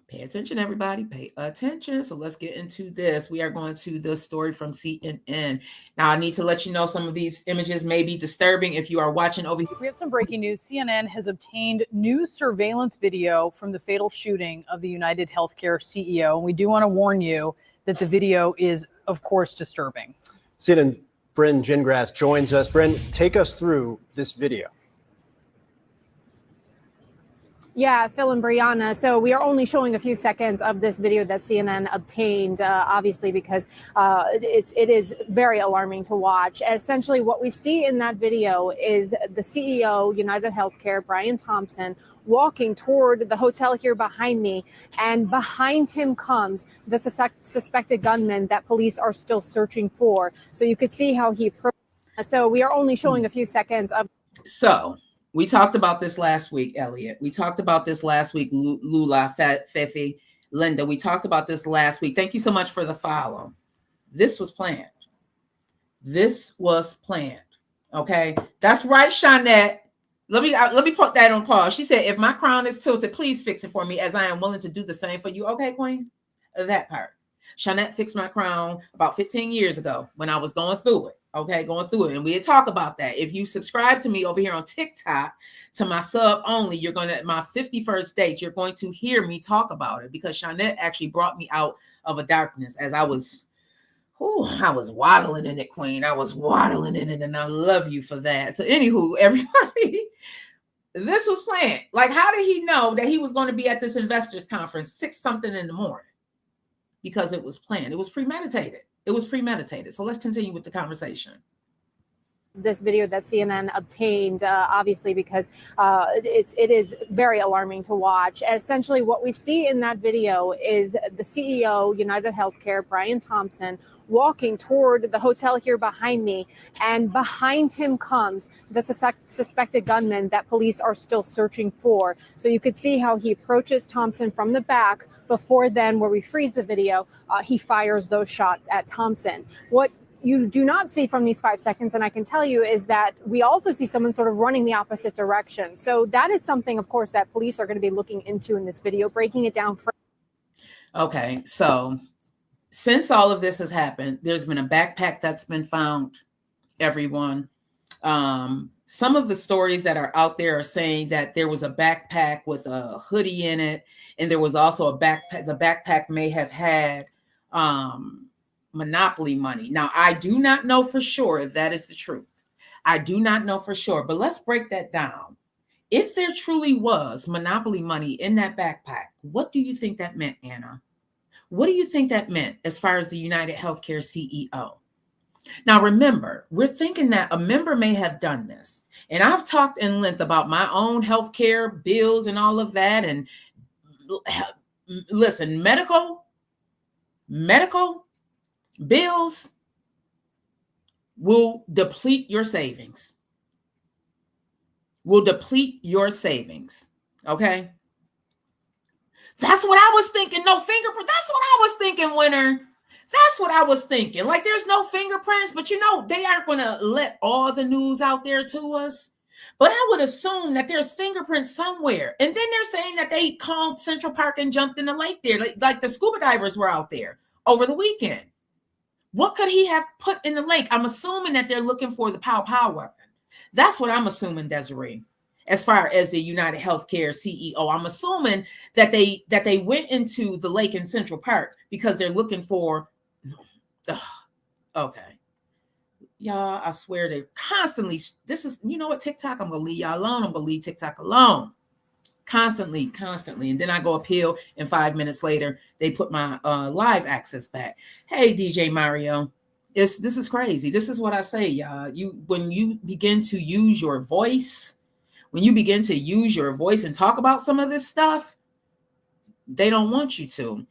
Pay attention, everybody. Pay attention. So let's get into this. We are going to the story from CNN. Now, I need to let you know some of these images may be disturbing if you are watching over here. We have some breaking news. CNN has obtained new surveillance video from the fatal shooting of the United Healthcare CEO. And we do want to warn you that the video is, of course, disturbing. CNN Bryn Gingras joins us. Bryn, take us through this video. Yeah, Phil and Brianna. So we are only showing a few seconds of this video that CNN obtained, obviously, because it is very alarming to watch. Essentially, what we see in that video is the CEO, United Healthcare, Brian Thompson, walking toward the hotel here behind me, and behind him comes the suspected gunman that police are still searching for. So you could see how he approached. So we are only showing a few seconds of. So we talked about this last week, Elliot. We talked about this last week, Lula, Fefi, Linda. We talked about this last week. Thank you so much for the follow. This was planned. This was planned. Okay, that's right, Shawnette. Let me put that on pause. She said, if my crown is tilted, please fix it for me, as I am willing to do the same for you. Okay, Queen? That part. Shawnette fixed my crown about 15 years ago when I was going through it. Okay, going through it. And we had talked about that. If you subscribe to me over here on TikTok, to my sub only, you're going to, my 51st dates, you're going to hear me talk about it, because Shawnette actually brought me out of a darkness as I was waddling in it, Queen. I was waddling in it, and I love you for that. So anywho, everybody, this was planned. Like, how did he know that he was going to be at this investors conference 6-something in the morning? Because it was planned. It was premeditated. It was premeditated. So let's continue with the conversation. This video that CNN obtained, obviously, because it is very alarming to watch. Essentially, what we see in that video is the CEO, United Healthcare, Brian Thompson, walking toward the hotel here behind me, and behind him comes the suspected gunman that police are still searching for. So you could see how he approaches Thompson from the back. Before then, where we freeze the video, he fires those shots at Thompson. What you do not see from these 5 seconds, and I can tell you, is that we also see someone sort of running the opposite direction. So that is something, of course, that police are going to be looking into in this video, breaking it down. Okay, so since all of this has happened, there's been a backpack that's been found, everyone. Some of the stories that are out there are saying that there was a backpack with a hoodie in it, and there was also a backpack. The backpack may have had Monopoly money. Now, I do not know for sure if that is the truth. I do not know for sure, but let's break that down. If there truly was Monopoly money in that backpack, what do you think that meant, Anna? What do you think that meant as far as the United Healthcare CEO? Now, remember, we're thinking that a member may have done this. And I've talked in length about my own healthcare bills and all of that. And listen, medical bills will deplete your savings. Will deplete your savings. Okay? That's what I was thinking. No fingerprint. That's what I was thinking, Winner. That's what I was thinking. Like, there's no fingerprints, but you know, they aren't going to let all the news out there to us. But I would assume that there's fingerprints somewhere. And then they're saying that they called Central Park and jumped in the lake there, like the scuba divers were out there over the weekend. What could he have put in the lake? I'm assuming that they're looking for the pow weapon. That's what I'm assuming, Desiree. As far as the United Healthcare CEO, I'm assuming that they went into the lake in Central Park because they're looking for. Okay. Y'all, I swear they're constantly, this is, you know what, TikTok, I'm going to leave y'all alone. I'm going to leave TikTok alone. Constantly. And then I go appeal, and 5 minutes later, they put my live access back. Hey, DJ Mario, this is crazy. This is what I say, y'all. When you begin to use your voice, and talk about some of this stuff, they don't want you to.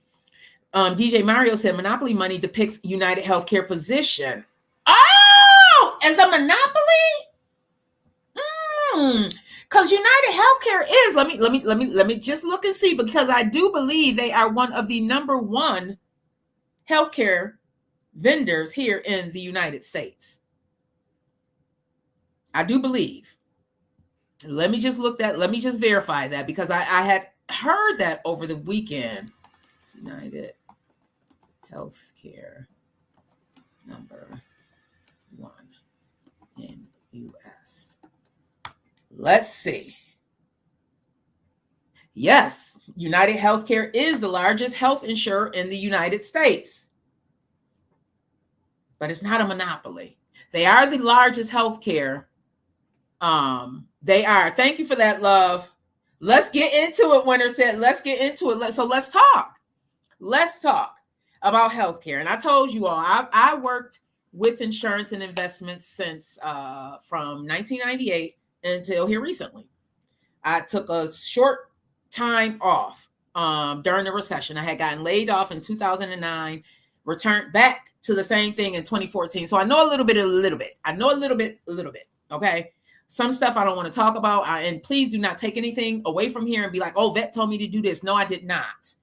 DJ Mario said, monopoly money depicts United Healthcare position. Oh, as a monopoly? Because United Healthcare is, let me just look and see, because I do believe they are one of the number one healthcare vendors here in the United States. I do believe. Let me just verify that, because I had heard that over the weekend. It's United Healthcare number one in U.S. Let's see. Yes, United Healthcare is the largest health insurer in the United States. But it's not a monopoly. They are the largest healthcare. They are. Thank you for that, love. Let's get into it, Winter said. Let's get into it. So let's talk. Let's talk about healthcare. And I told you all, I worked with insurance and investments since from 1998 until here recently. I took a short time off during the recession. I had gotten laid off in 2009, returned back to the same thing in 2014. So I know a little bit. I know a little bit. Okay. Some stuff I don't want to talk about. And please do not take anything away from here and be like, oh, Vet told me to do this. No, I did not.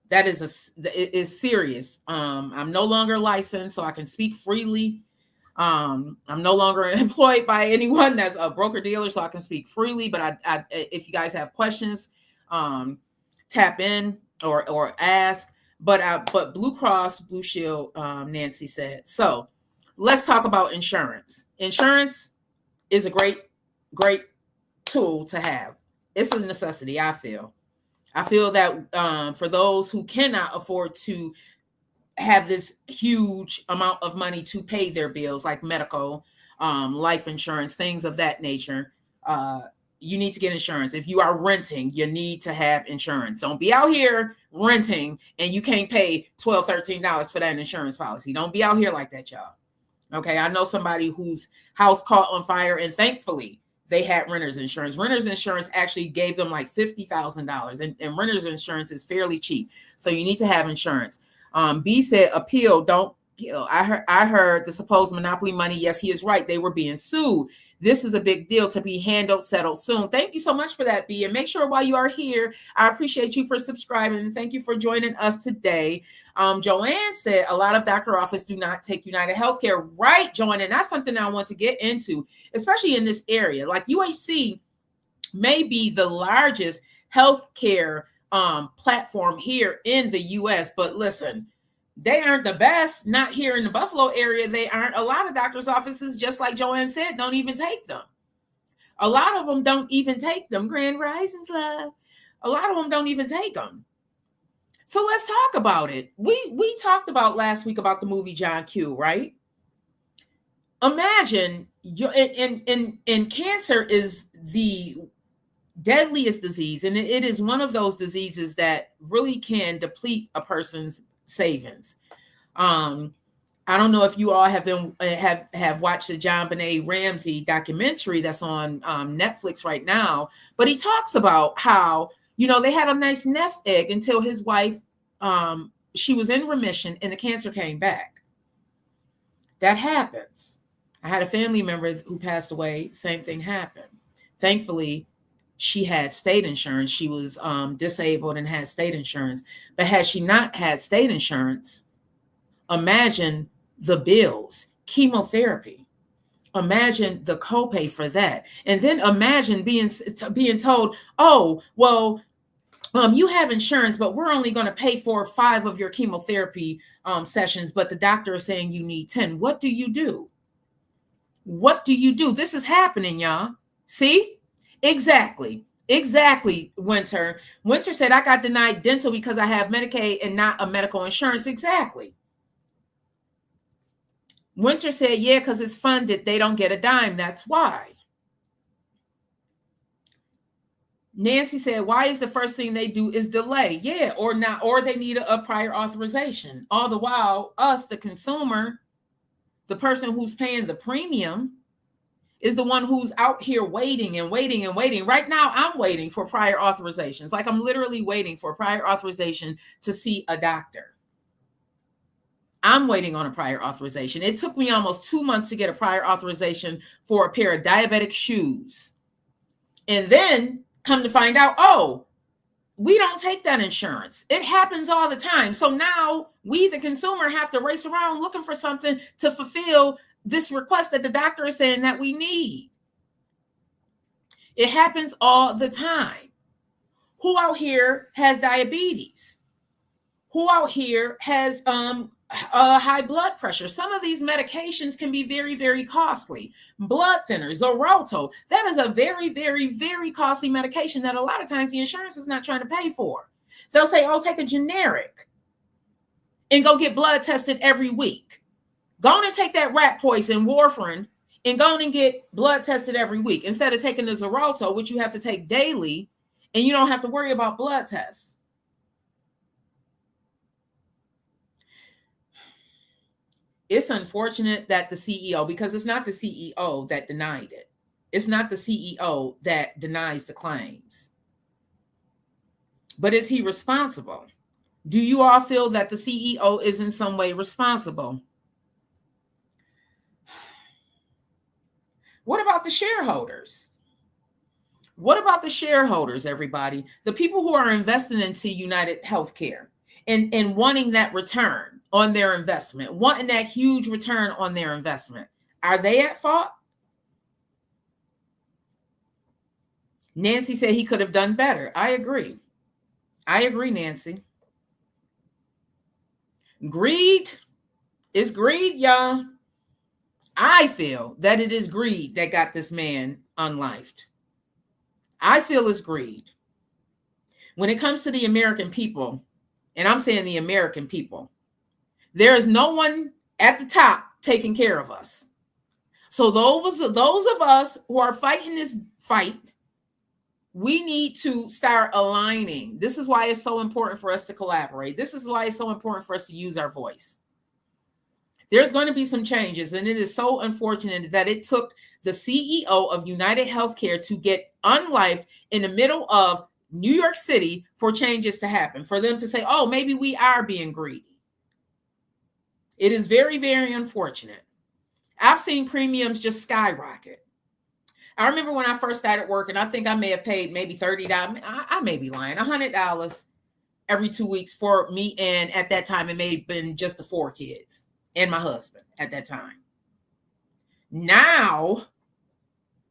That is serious. I'm no longer licensed, so I can speak freely. I'm no longer employed by anyone that's a broker dealer, so I can speak freely. But I if you guys have questions, tap in or ask. But Blue Cross Blue Shield, Nancy said. So let's talk about insurance. Insurance is a great tool to have. It's a necessity, I feel. I feel that for those who cannot afford to have this huge amount of money to pay their bills, like medical, life insurance, things of that nature, you need to get insurance. If you are renting, you need to have insurance. Don't be out here renting and you can't pay $12, $13 for that insurance policy. Don't be out here like that, y'all. Okay, I know somebody whose house caught on fire, and thankfully they had renter's insurance. Renter's insurance actually gave them like $50,000, and renter's insurance is fairly cheap. So you need to have insurance. B said, appeal, don't kill. I heard the supposed monopoly money. Yes, he is right. They were being sued. This is a big deal to be settled soon. Thank you so much for that, B. And make sure while you are here, I appreciate you for subscribing. Thank you for joining us today. Joanne said a lot of doctor offices do not take United Healthcare. Right, Joanne, and that's something I want to get into, especially in this area. Like UHC may be the largest healthcare platform here in the U.S., but listen, they aren't the best. Not here in the Buffalo area. They aren't. A lot of doctors' offices, just like Joanne said, don't even take them. A lot of them don't even take them. Grand Risings, love. A lot of them don't even take them. So let's talk about it. We talked about last week about the movie John Q, right? Imagine and cancer is the deadliest disease, and it is one of those diseases that really can deplete a person's savings. I don't know if you all have watched the John Benet Ramsey documentary that's on Netflix right now, but he talks about how, they had a nice nest egg until his wife, she was in remission and the cancer came back. That happens. I had a family member who passed away. Same thing happened. Thankfully, she had state insurance. She was disabled and had state insurance. But had she not had state insurance, imagine the bills, chemotherapy, Imagine the copay for that. And then imagine being told, oh, well, you have insurance, but we're only going to pay for 5 of your chemotherapy sessions, but the doctor is saying you need 10. What do you do? What do you do? This is happening, y'all. See? Exactly. Exactly, Winter. Winter said, I got denied dental because I have Medicaid and not a medical insurance. Exactly. Winter said, yeah, because it's funded. They don't get a dime. That's why. Nancy said, why is the first thing they do is delay? Yeah, or not, or they need a prior authorization. All the while, us, the consumer, the person who's paying the premium, is the one who's out here waiting and waiting and waiting. Right now, I'm waiting for prior authorizations. Like, I'm literally waiting for prior authorization to see a doctor. I'm waiting on a prior authorization. It took me almost 2 months to get a prior authorization for a pair of diabetic shoes. And then come to find out, oh, we don't take that insurance. It happens all the time. So now we, the consumer, have to race around looking for something to fulfill this request that the doctor is saying that we need. It happens all the time. Who out here has diabetes? Who out here has high blood pressure? Some of these medications can be very, very costly. Blood thinners, Xarelto, that is a very, very, very costly medication that a lot of times the insurance is not trying to pay for. They'll say, oh, take a generic and go get blood tested every week. Go on and take that rat poison, warfarin, and go on and get blood tested every week instead of taking the Xarelto, which you have to take daily, and you don't have to worry about blood tests. It's unfortunate that the CEO, because it's not the CEO that denied it. It's not the CEO that denies the claims. But is he responsible? Do you all feel that the CEO is in some way responsible? What about the shareholders? What about the shareholders, everybody? The people who are investing into United Healthcare and wanting that return on their investment, wanting that huge return on their investment. Are they at fault? Nancy said he could have done better. I agree. I agree, Nancy. Greed is greed, y'all. I feel that it is greed that got this man unlifed. I feel it's greed. When it comes to the American people, and I'm saying the American people, there is no one at the top taking care of us. So those of us who are fighting this fight, we need to start aligning. This is why it's so important for us to collaborate. This is why it's so important for us to use our voice. There's going to be some changes, and it is so unfortunate that it took the CEO of United Healthcare to get unlifed in the middle of New York City for changes to happen, for them to say, oh, maybe we are being greedy. It is very, very unfortunate. I've seen premiums just skyrocket. I remember when I first started working, I think I may have paid maybe $30. I may be lying, $100 every 2 weeks for me. And at that time, it may have been just the 4 kids and my husband at that time. Now,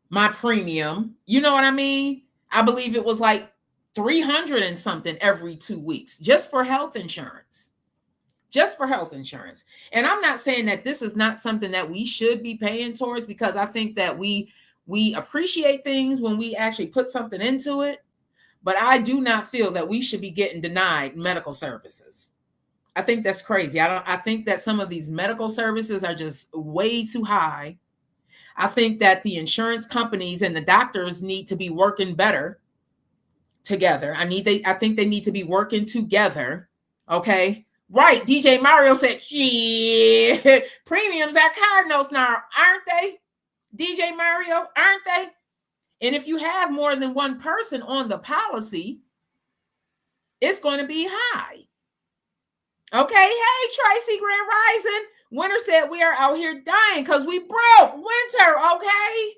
my premium, you know what I mean? I believe it was like $300 and something every 2 weeks just for health insurance. Just for health insurance. And I'm not saying that this is not something that we should be paying towards, because I think that we appreciate things when we actually put something into it. But I do not feel that we should be getting denied medical services. I think that's crazy. I think that some of these medical services are just way too high. I think that the insurance companies and the doctors need to be working better together. I think they need to be working together. Okay. Right. DJ Mario said, shit, premiums are card notes now, aren't they? DJ Mario, aren't they? And if you have more than one person on the policy, it's going to be high. Okay. Hey, Tracy Grand Rising. Winter said we are out here dying because we broke. Winter, okay?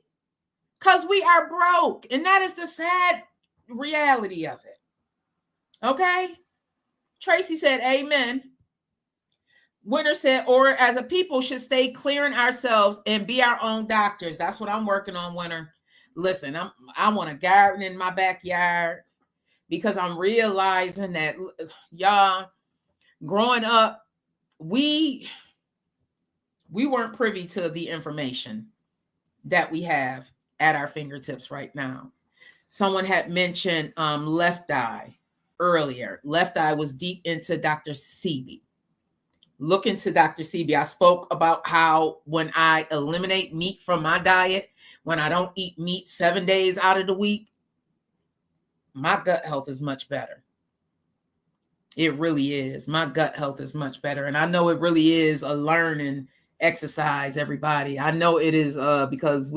Because we are broke. And that is the sad reality of it. Okay? Tracy said, amen. Winter said, or as a people should stay clearing ourselves and be our own doctors. That's what I'm working on, Winter. Listen, I want to garden in my backyard because I'm realizing that, y'all, growing up, we weren't privy to the information that we have at our fingertips right now. Someone had mentioned Left Eye earlier. Left Eye was deep into Dr. Sebi. Look into Dr. Sebi. I spoke about how when I eliminate meat from my diet, when I don't eat meat 7 days out of the week, my gut health is much better. It really is. My gut health is much better. And I know it really is a learning exercise, everybody. I know it is because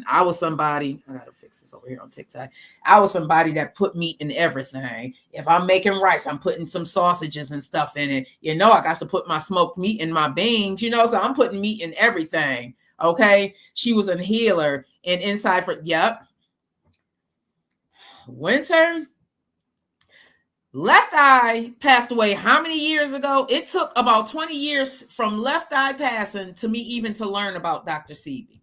I was somebody, I gotta fix this over here on TikTok. I was somebody that put meat in everything. If I'm making rice, I'm putting some sausages and stuff in it. I got to put my smoked meat in my beans, so I'm putting meat in everything. Okay. She was a healer and inside for, yep. Winter. Left Eye passed away how many years ago? It took about 20 years from Left Eye passing to me even to learn about Dr. Sebi.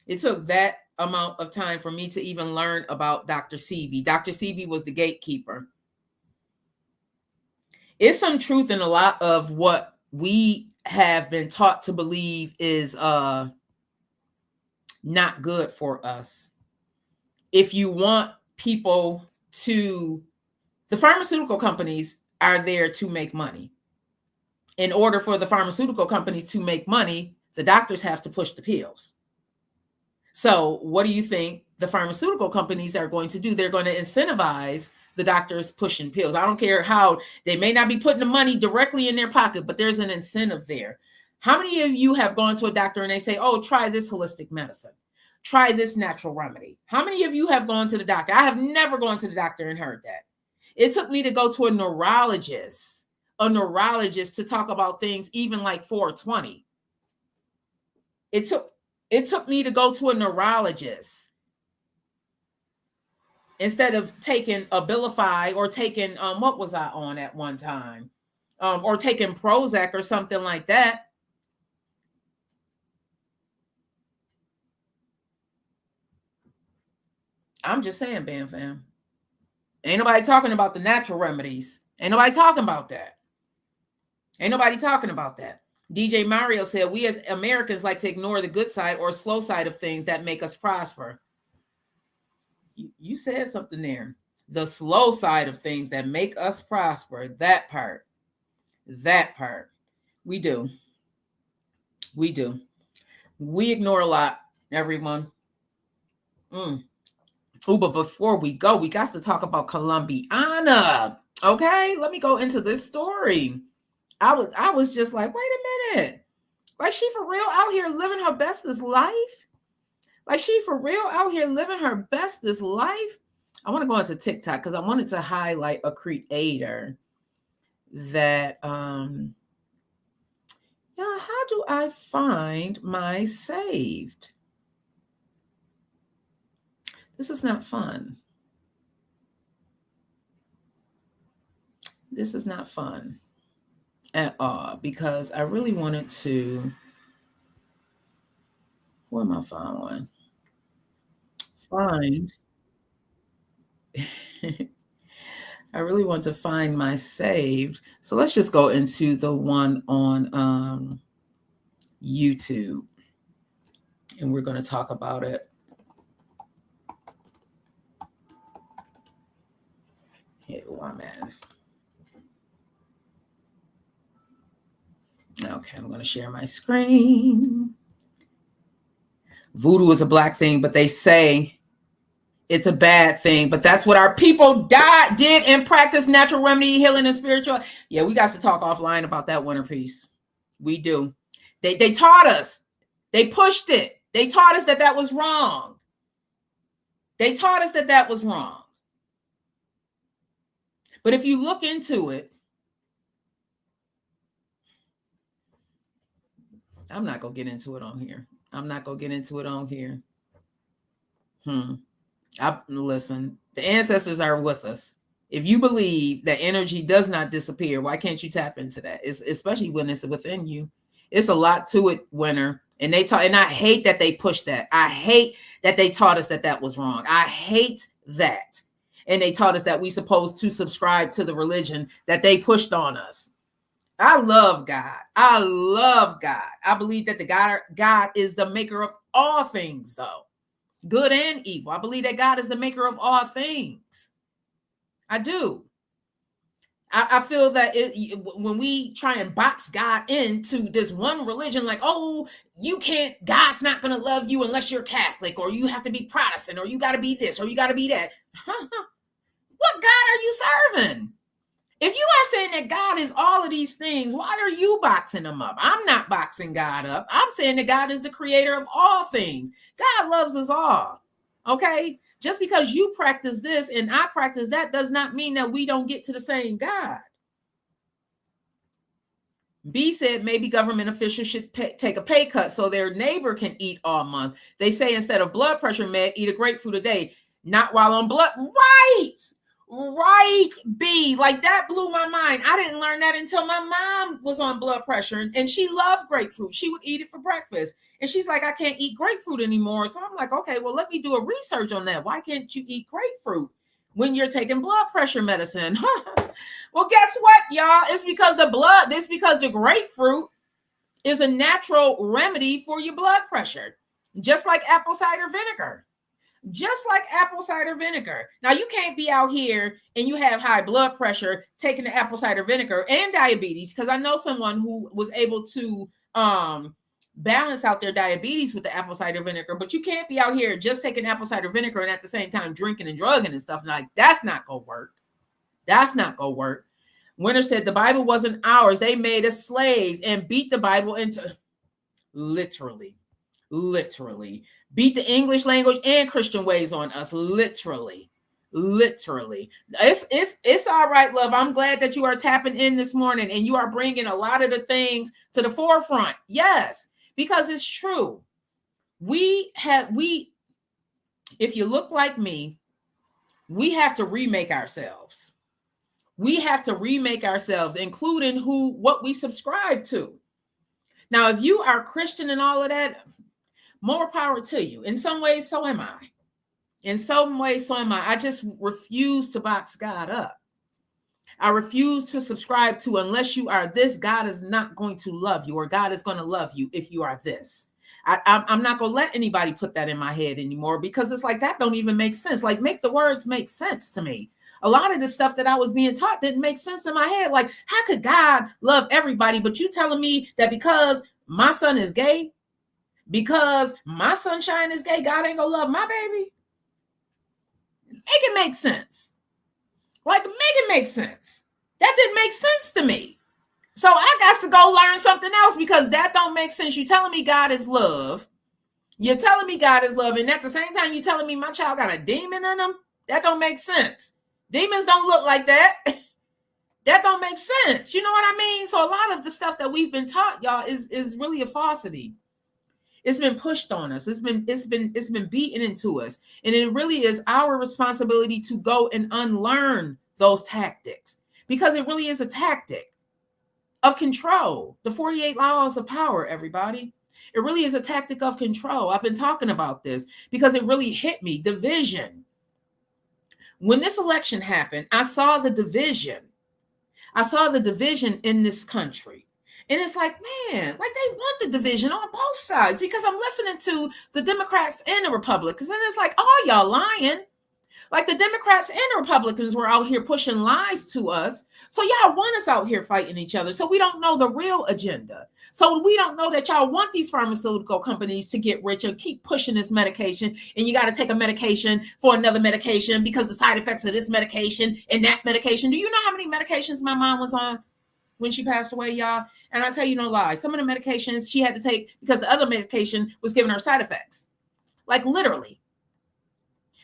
It took that amount of time for me to even learn about Dr. Sebi. Dr. Sebi was the gatekeeper. It's some truth in a lot of what we have been taught to believe is not good for us. If you want people to, the pharmaceutical companies are there to make money. In order for the pharmaceutical companies to make money, the doctors have to push the pills. So what do you think the pharmaceutical companies are going to do? They're going to incentivize the doctors pushing pills. I don't care how they may not be putting the money directly in their pocket, but there's an incentive there. How many of you have gone to a doctor and they say, oh, try this holistic medicine, try this natural remedy? How many of you have gone to the doctor? I have never gone to the doctor and heard that. It took me to go to a neurologist to talk about things even like 420. It took me to go to a neurologist instead of taking Abilify or taking, what was I on at one time? Or taking Prozac or something like that. I'm just saying, Bam Fam. Ain't nobody talking about the natural remedies. Ain't nobody talking about that. Ain't nobody talking about that. DJ Mario said, we as Americans like to ignore the good side or slow side of things that make us prosper. You said something there. The slow side of things that make us prosper. That part. We do. We ignore a lot, everyone. Oh, but before we go, we got to talk about Colombiana. Okay, let me go into this story. I was just like, wait a minute. Like, she for real out here living her bestest life? Like, she for real out here living her bestest life? I want to go into TikTok because I wanted to highlight a creator that, how do I find my saved? This is not fun. This is not fun at all because I really wanted to, where am I following? Find. I really want to find my saved. So let's just go into the one on YouTube and we're going to talk about it. Here, one man. Okay, I'm going to share my screen. Voodoo is a black thing, but they say it's a bad thing. But that's what our people did and practice natural remedy, healing, and spiritual. Yeah, we got to talk offline about that winter piece. We do. They taught us. They pushed it. They taught us that was wrong. They taught us that was wrong. But if you look into it, I'm not going to get into it on here. Listen, the ancestors are with us. If you believe that energy does not disappear, why can't you tap into that? It's, especially when it's within you. It's a lot to it, Winner. And they taught, and I hate that they pushed that. I hate that they taught us that that was wrong. I hate that. And they taught us that we supposed to subscribe to the religion that they pushed on us. I love God. I love God. I believe that God is the maker of all things, though, good and evil. I believe that God is the maker of all things. I do. I feel that when we try and box God into this one religion, like, oh, you can't, God's not going to love you unless you're Catholic, or you have to be Protestant, or you got to be this, or you got to be that. What God are you serving? If you are saying that God is all of these things, why are you boxing him up? I'm not boxing God up. I'm saying that God is the creator of all things. God loves us all. Okay? Just because you practice this and I practice that does not mean that we don't get to the same God. B said maybe government officials should take a pay cut so their neighbor can eat all month. They say instead of blood pressure med, eat a grapefruit a day. Not while on blood. Right, B. Like, that blew my mind. I didn't learn that until my mom was on blood pressure, and she loved grapefruit. She would eat it for breakfast. And she's like, I can't eat grapefruit anymore. So I'm like, okay, well, let me do a research on that. Why can't you eat grapefruit when you're taking blood pressure medicine? Well, guess what, y'all? It's because the grapefruit is a natural remedy for your blood pressure, just like apple cider vinegar. Just like apple cider vinegar. Now, you can't be out here and you have high blood pressure taking the apple cider vinegar and diabetes, because I know someone who was able to balance out their diabetes with the apple cider vinegar, but you can't be out here just taking apple cider vinegar and at the same time drinking and drugging and stuff. Like, that's not going to work. That's not going to work. Winter said the Bible wasn't ours. They made us slaves and beat the Bible into, literally, beat the English language and Christian ways on us. Literally. It's all right, love. I'm glad that you are tapping in this morning and you are bringing a lot of the things to the forefront. Yes, because it's true. If you look like me, we have to remake ourselves. We have to remake ourselves, including what we subscribe to. Now, if you are Christian and all of that, more power to you. In some ways, so am I. In some ways, so am I. I just refuse to box God up. I refuse to subscribe to, unless you are this, God is not going to love you, or God is going to love you if you are this. I'm not going to let anybody put that in my head anymore, because it's like, that don't even make sense. Like, make the words make sense to me. A lot of the stuff that I was being taught didn't make sense in my head. Like, how could God love everybody, but you telling me that because my son is gay, because my sunshine is gay, God ain't gonna love my baby? Make it make sense. Like, make it make sense. That didn't make sense to me. So I got to go learn something else, because that don't make sense. You telling me God is love. You're telling me God is love, and at the same time, you telling me my child got a demon in him? That don't make sense. Demons don't look like that. That don't make sense. You know what I mean? So a lot of the stuff that we've been taught, y'all, is really a falsity. It's been pushed on us. It's been beaten into us. And it really is our responsibility to go and unlearn those tactics, because it really is a tactic of control. The 48 laws of power, everybody. It really is a tactic of control. I've been talking about this because it really hit me. Division. When this election happened, I saw the division. I saw the division in this country. And it's like, man, like, they want the division on both sides, because I'm listening to the Democrats and the Republicans. And it's like, oh, y'all lying. Like, the Democrats and the Republicans were out here pushing lies to us. So y'all want us out here fighting each other. So we don't know the real agenda. So we don't know that y'all want these pharmaceutical companies to get rich and keep pushing this medication. And you got to take a medication for another medication because the side effects of this medication and that medication. Do you know how many medications my mom was on when she passed away, y'all? And I tell you no lie, some of the medications she had to take because the other medication was giving her side effects. Like, literally.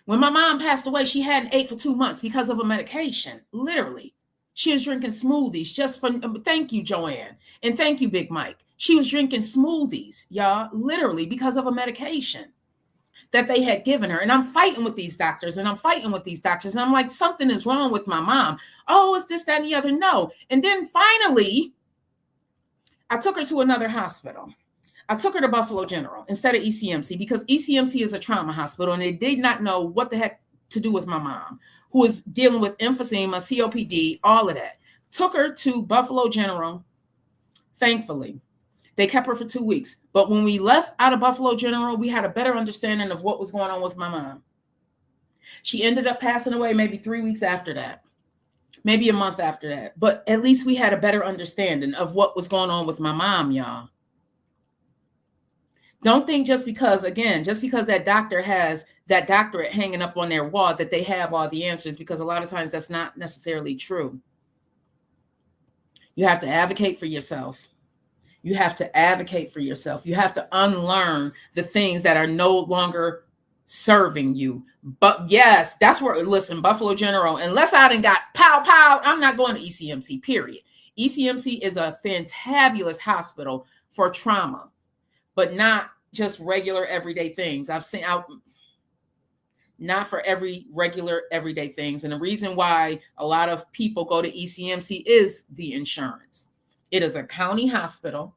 When my mom passed away, she hadn't ate for 2 months because of a medication. Literally. She was drinking smoothies just for, thank you, Joanne. And thank you, Big Mike. She was drinking smoothies, y'all, literally because of a medication. that they had given her. And I'm fighting with these doctors and I'm fighting with these doctors. And I'm like, something is wrong with my mom. Oh, it's this, that, and the other. No. And then finally, I took her to another hospital. I took her to Buffalo General instead of ECMC because ECMC is a trauma hospital and they did not know what the heck to do with my mom, who is dealing with emphysema, COPD, all of that. Took her to Buffalo General, thankfully. They kept her for 2 weeks. But when we left out of Buffalo General, we had a better understanding of what was going on with my mom. She ended up passing away maybe 3 weeks after that, maybe a month after that. But at least we had a better understanding of what was going on with my mom, y'all. Don't think just because that doctor has that doctorate hanging up on their wall that they have all the answers, because a lot of times that's not necessarily true. You have to advocate for yourself. You have to advocate for yourself. You have to unlearn the things that are no longer serving you. But yes, that's where, listen, Buffalo General, unless I done got pow, I'm not going to ECMC, period. ECMC is a fantabulous hospital for trauma, but not just regular everyday things. I've seen out, not for every regular everyday things. And the reason why a lot of people go to ECMC is the insurance. It is a county hospital.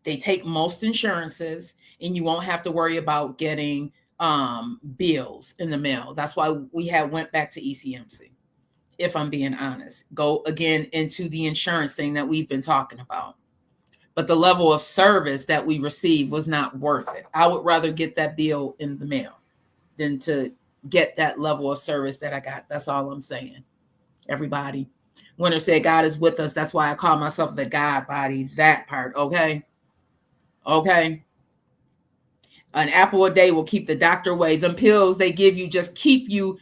They take most insurances and you won't have to worry about getting bills in the mail. That's why we went back to ECMC. If I'm being honest, go again into the insurance thing that we've been talking about. But the level of service that we received was not worth it. I would rather get that bill in the mail than to get that level of service that I got. That's all I'm saying. Everybody. Winter said God is with us. That's why I call myself the God body, that part. Okay. Okay. An apple a day will keep the doctor away. Them pills they give you just keep you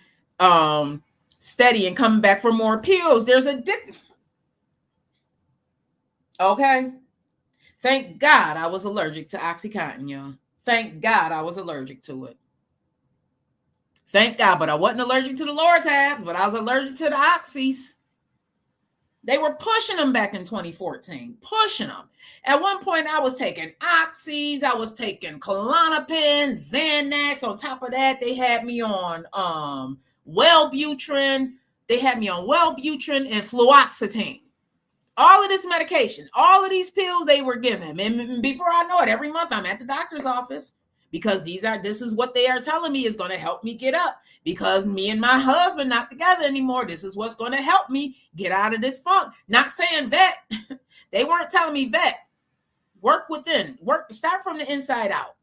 steady and coming back for more pills. There's a okay. Thank God I was allergic to Oxycontin, y'all. Thank God I was allergic to it. Thank God, but I wasn't allergic to the Lortabs, but I was allergic to the Oxys. They were pushing them back in 2014, pushing them. At one point, I was taking Oxys, I was taking Klonopin, Xanax. On top of that, they had me on Wellbutrin. They had me on Wellbutrin and fluoxetine. All of this medication, all of these pills they were giving. And before I know it, every month I'm at the doctor's office because this is what they are telling me is going to help me get up. Because me and my husband not together anymore. This is what's going to help me get out of this funk. Not saying vet. They weren't telling me vet. Work within. Start from the inside out.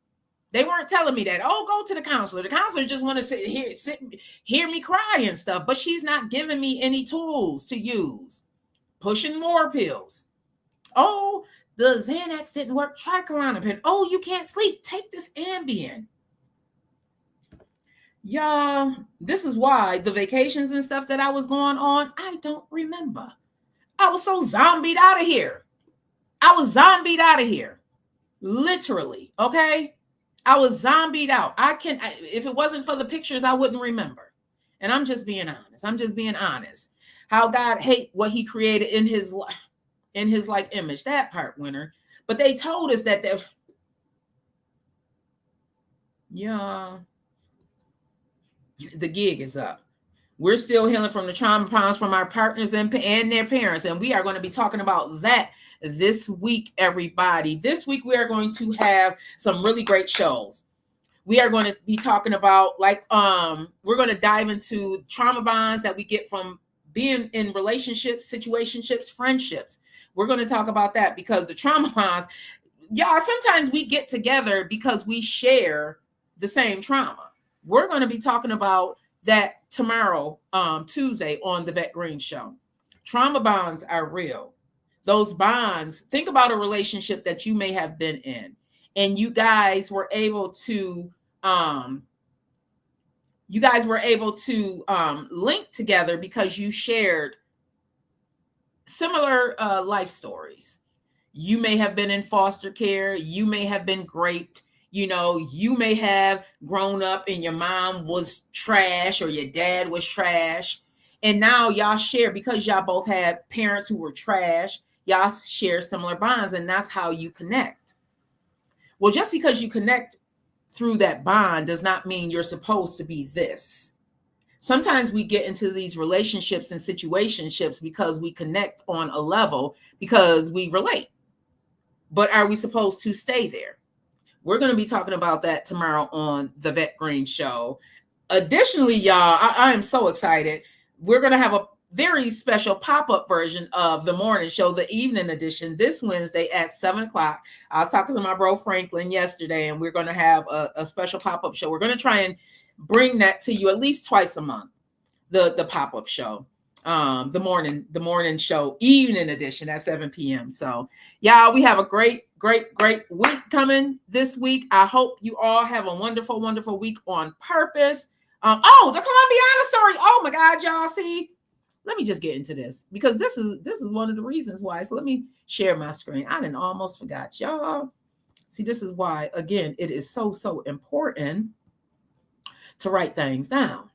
They weren't telling me that. Oh, go to the counselor. The counselor just want to hear me cry and stuff. But she's not giving me any tools to use. Pushing more pills. Oh, the Xanax didn't work. Try Klonopin. Oh, you can't sleep. Take this Ambien. Y'all, this is why the vacations and stuff that I was going on, I don't remember. I was so zombied out of here. Literally, okay? I was zombied out. If it wasn't for the pictures, I wouldn't remember. And I'm just being honest. How God hate what he created in his like image, that part, Winter. But they told us that the gig is up. We're still healing from the trauma problems from our partners and their parents. And we are going to be talking about that this week, everybody. This week, we are going to have some really great shows. We are going to be talking about we're going to dive into trauma bonds that we get from being in relationships, situationships, friendships. We're going to talk about that because the trauma bonds, y'all, sometimes we get together because we share the same trauma. We're going to be talking about that tomorrow, Tuesday on the Vet Green Show. Trauma bonds are real. Those bonds, think about a relationship that you may have been in and you guys were able to link together because you shared similar life stories. You may have been in foster care. You may have been raped. You may have grown up and your mom was trash or your dad was trash. And now y'all share, because y'all both had parents who were trash, y'all share similar bonds, and that's how you connect. Well, just because you connect through that bond does not mean you're supposed to be this. Sometimes we get into these relationships and situationships because we connect on a level because we relate. But are we supposed to stay there? We're going to be talking about that tomorrow on the Vet Green Show. Additionally, y'all, I am so excited. We're going to have a very special pop-up version of the morning show, the evening edition, this Wednesday at 7:00. I was talking to my bro Franklin yesterday, and we're going to have a special pop-up show. We're going to try and bring that to you at least twice a month, the pop-up show, the morning show, evening edition at 7 p.m. So, y'all, we have a great week coming this week. I hope you all have a wonderful, wonderful week on purpose. The Colombiana story. Oh my God, y'all. See, let me just get into this because this is one of the reasons why. So let me share my screen. I didn't almost forgot, y'all. See, this is why, again, it is so important to write things down.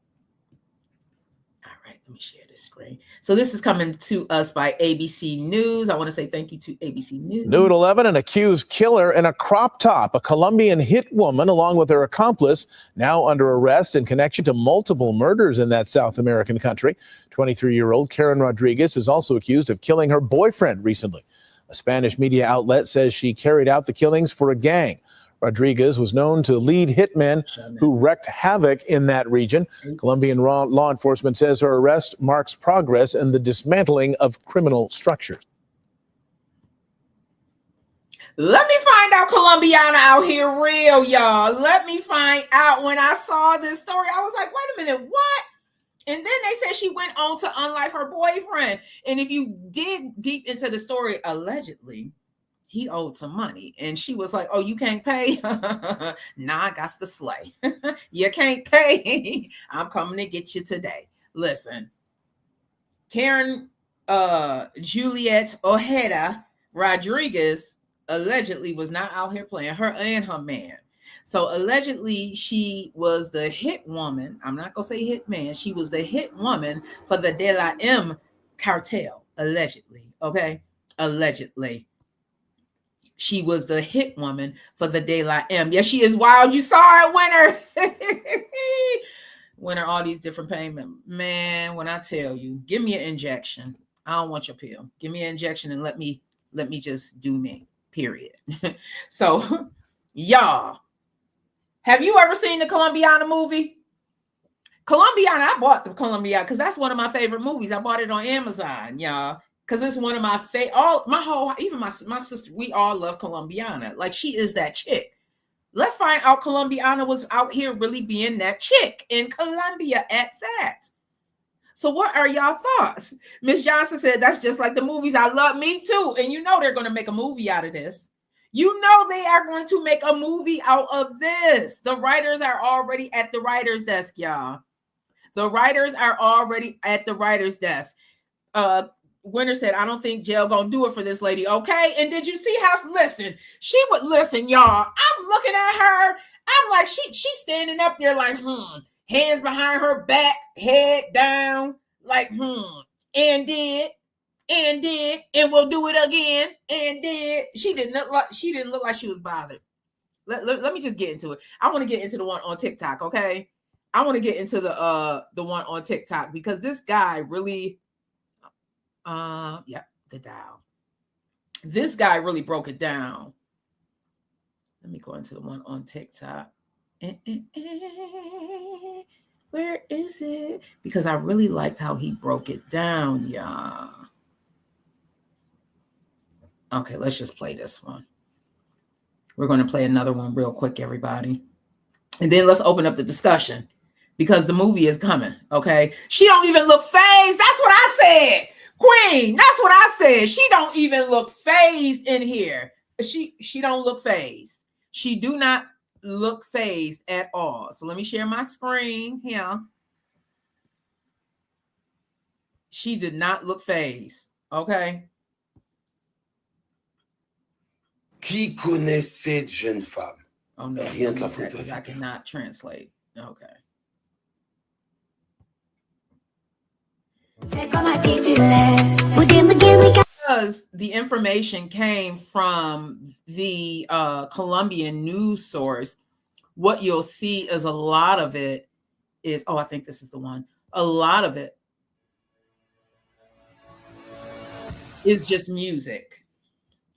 All right, let me share this screen. So this is coming to us by ABC News. I want to say thank you to ABC News. New at 11, an accused killer in a crop top. A Colombian hit woman along with her accomplice now under arrest in connection to multiple murders in that South American country. 23-year-old Karen Rodriguez is also accused of killing her boyfriend recently. A Spanish media outlet says she carried out the killings for a gang. Rodriguez was known to lead hitmen who wreaked havoc in that region. Colombian law enforcement says her arrest marks progress in the dismantling of criminal structures. Let me find out Colombiana out here real, y'all. Let me find out. When I saw this story, I was like, wait a minute, what? And then they said she went on to unlife her boyfriend. And if you dig deep into the story, allegedly, he owed some money. And she was like, oh, you can't pay? Nah, I got to slay. You can't pay. I'm coming to get you today. Listen, Karen Juliet Ojeda Rodriguez allegedly was not out here playing, her and her man. So allegedly, she was the hit woman. I'm not going to say hit man. She was the hit woman for the De La M cartel, allegedly. Okay? Allegedly. She was the hit woman for the De La M. Yes, she is wild. You saw it, winner. Winner, all these different payments. Man, when I tell you, give me an injection. I don't want your pill. Give me an injection and let me just do me, period. So, y'all, have you ever seen the Colombiana movie? Colombiana, I bought the Colombiana because that's one of my favorite movies. I bought it on Amazon, y'all. Because it's one of my even my sister, we all love Colombiana. Like, she is that chick. Let's find out Colombiana was out here really being that chick in Colombia at that. So what are y'all thoughts? Miss Johnson said, that's just like the movies I love. Me too. And you know they're going to make a movie out of this. You know they are going to make a movie out of this. The writers are already at the writer's desk, y'all. The writers are already at the writer's desk. Winter said, I don't think jail gonna do it for this lady. Okay. And did you see how, listen, she would listen, y'all. I'm looking at her. I'm like, she's standing up there like, hands behind her back, head down, like, and did, and we'll do it again, and did. She didn't look like she was bothered. Let me just get into it. I want to get into the one on TikTok, okay? I want to get into the one on TikTok because this guy really, the dial. This guy really broke it down. Let me go into the one on TikTok. Where is it? Because I really liked how he broke it down, y'all. Okay, let's just play this one. We're going to play another one real quick, everybody. And then let's open up the discussion because the movie is coming, okay? She don't even look phased. That's what I said. Queen, that's what I said. She don't even look phased in here. She don't look phased. She do not look phased at all. So let me share my screen here. She did not look phased. Okay. Qui connaît cette jeune femme? Oh no, Rien de la faute. I cannot translate. Okay. Because the information came from the Colombian news source what you'll see is a lot of it is, oh, I think this is the one. A lot of it is just music.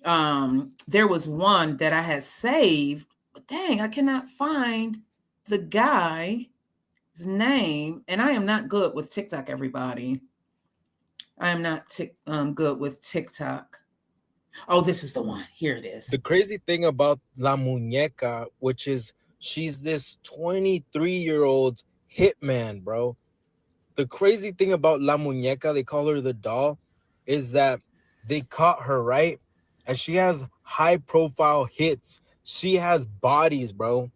There was one that I had saved, but dang, I cannot find the guy's name, and I am not good with TikTok, everybody. I am not good with TikTok. Oh, this is the one. Here it is. The crazy thing about La Muñeca, which is she's this 23-year-old hitman, bro. The crazy thing about La Muñeca, they call her the doll, is that they caught her, right? And she has high-profile hits. She has bodies, bro.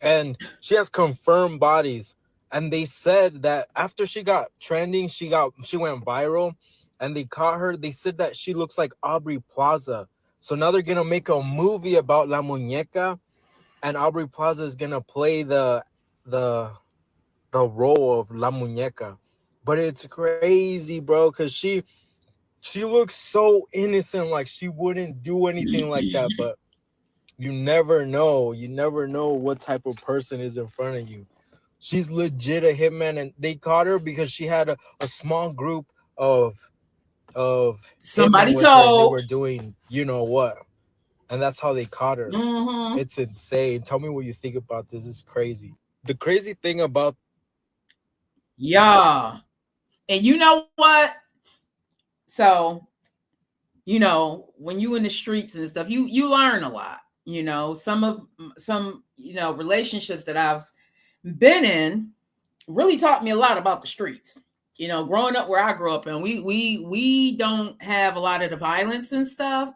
And she has confirmed bodies. And they said that after she got trending, she went viral, and they caught her. They said that she looks like Aubrey Plaza. So now they're gonna make a movie about La Muñeca, and Aubrey Plaza is gonna play the role of La Muñeca. But it's crazy, bro, because she looks so innocent, like she wouldn't do anything like that. But you never know. You never know what type of person is in front of you. She's legit a hitman, and they caught her because she had a small group of somebody hitmen with her, and they told. were doing you know what, and that's how they caught her. Mhm. It's insane. Tell me what you think about this. It's crazy. The crazy thing about Yeah. And you know what? So, you know, when you in the streets and stuff, you learn a lot. You know, some relationships that I've been in really taught me a lot about the streets. You know, growing up where I grew up, and we don't have a lot of the violence and stuff,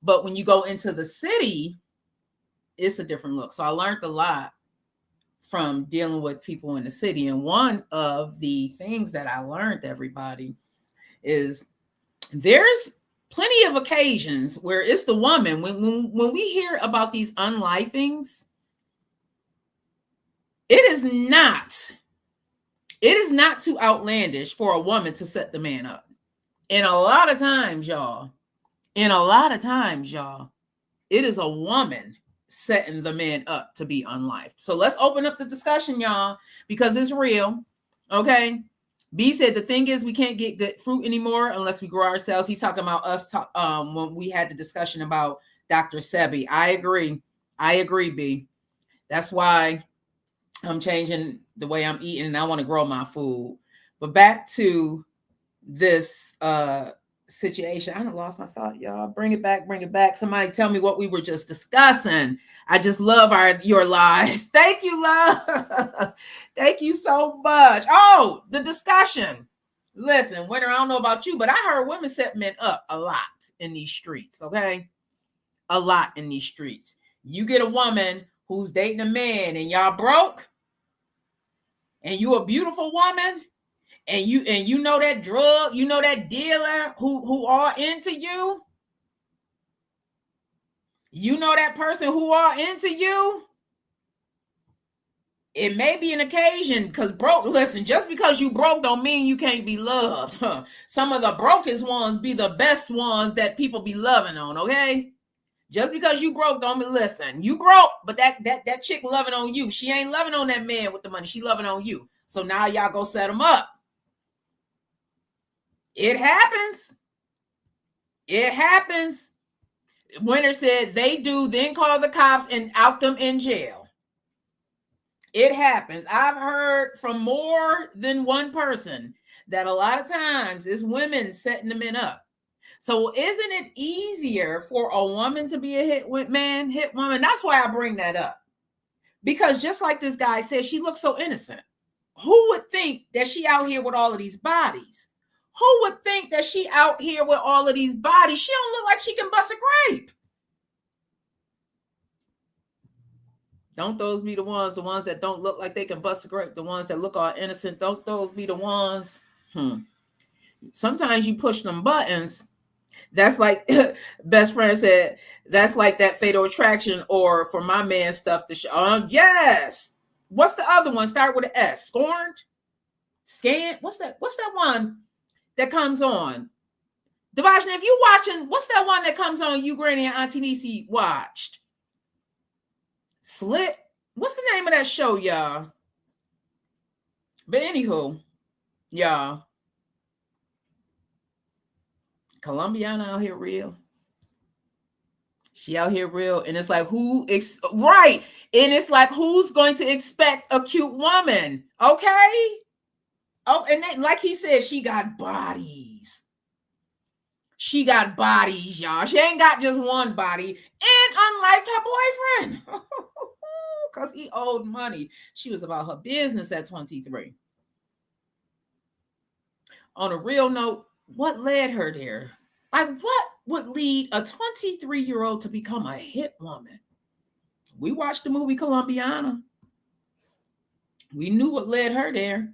but when you go into the city, it's a different look. So I learned a lot from dealing with people in the city. And one of the things that I learned, everybody, is there's plenty of occasions where it's the woman. When we hear about these unlifings, it is not too outlandish for a woman to set the man up. And a lot of times, y'all, it is a woman setting the man up to be unlived. So let's open up the discussion, y'all, because it's real. Okay. B said the thing is we can't get good fruit anymore unless we grow ourselves. He's talking about us when we had the discussion about Dr. Sebi. I agree, B. That's why I'm changing the way I'm eating, and I want to grow my food. But back to this situation. I done lost my thought, y'all. Bring it back. Somebody tell me what we were just discussing. I just love your lives. Thank you, love. Thank you so much. Oh, the discussion. Listen, Winter, I don't know about you, but I heard women set men up a lot in these streets, okay? A lot in these streets. You get a woman who's dating a man and y'all broke, and you a beautiful woman, and you know that drug, you know that dealer who are into you, you know that person who are into you. It may be an occasion because broke. Listen, just because you broke don't mean you can't be loved. Some of the brokest ones be the best ones that people be loving on. Okay, just because you broke don't mean, listen, you broke, but that chick loving on you. She ain't loving on that man with the money. She loving on you. So now y'all go set them up. It happens. It happens. Winter said they do, then call the cops and out them in jail. It happens. I've heard from more than one person that a lot of times it's women setting the men up. So isn't it easier for a woman to be a hit woman? That's why I bring that up. Because just like this guy said, she looks so innocent. Who would think that she out here with all of these bodies? Who would think that she out here with all of these bodies? She don't look like she can bust a grape. Don't those be the ones that don't look like they can bust a grape, the ones that look all innocent? Don't those be the ones? Sometimes you push them buttons. That's like best friend said, that's like that Fatal Attraction, or for my man stuff to show. Yes. What's the other one? Start with an S. Scorned? Scanned? What's that one that comes on? Devashna, if you watching, what's that one that comes on you, Granny, and Auntie Nisi watched? Slit. What's the name of that show, y'all? But anywho, y'all, Colombiana out here real. She out here real. And it's like, right. And it's like, who's going to expect a cute woman? Okay. Oh, and then, like he said, she got bodies. She got bodies, y'all. She ain't got just one body. And unlike her boyfriend, because he owed money. She was about her business at 23. On a real note, what led her there? Like, what would lead a 23-year-old to become a hit woman? We watched the movie Colombiana. We knew what led her there.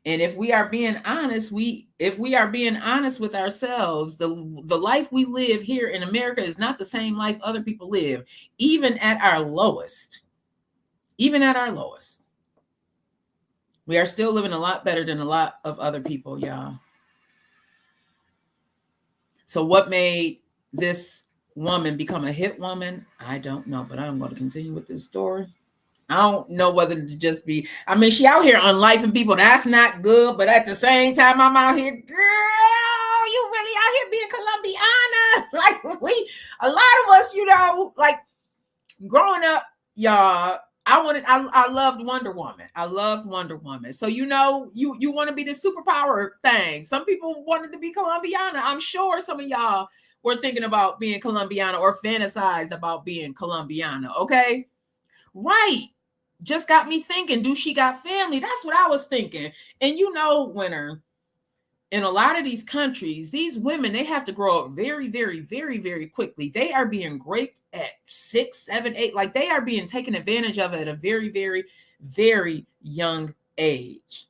And if we are being honest, if we are being honest with ourselves, the life we live here in America is not the same life other people live, even at our lowest. Even at our lowest. We are still living a lot better than a lot of other people, y'all. So what made this woman become a hit woman? I don't know, but I'm going to continue with this story. I don't know whether to just be, I mean, she out here unlifing people. That's not good. But at the same time, I'm out here, girl, you really out here being Colombiana. Like a lot of us, you know, like growing up, y'all, I loved Wonder Woman. I loved Wonder Woman. So, you know, you want to be the superpower thing. Some people wanted to be Colombiana. I'm sure some of y'all were thinking about being Colombiana or fantasized about being Colombiana. Okay. Right. Just got me thinking, do she got family? That's what I was thinking. And you know, Winter, in a lot of these countries, these women, they have to grow up very, very, very, very quickly. They are being raped at 6, 7, 8. Like they are being taken advantage of at a very, very, very young age.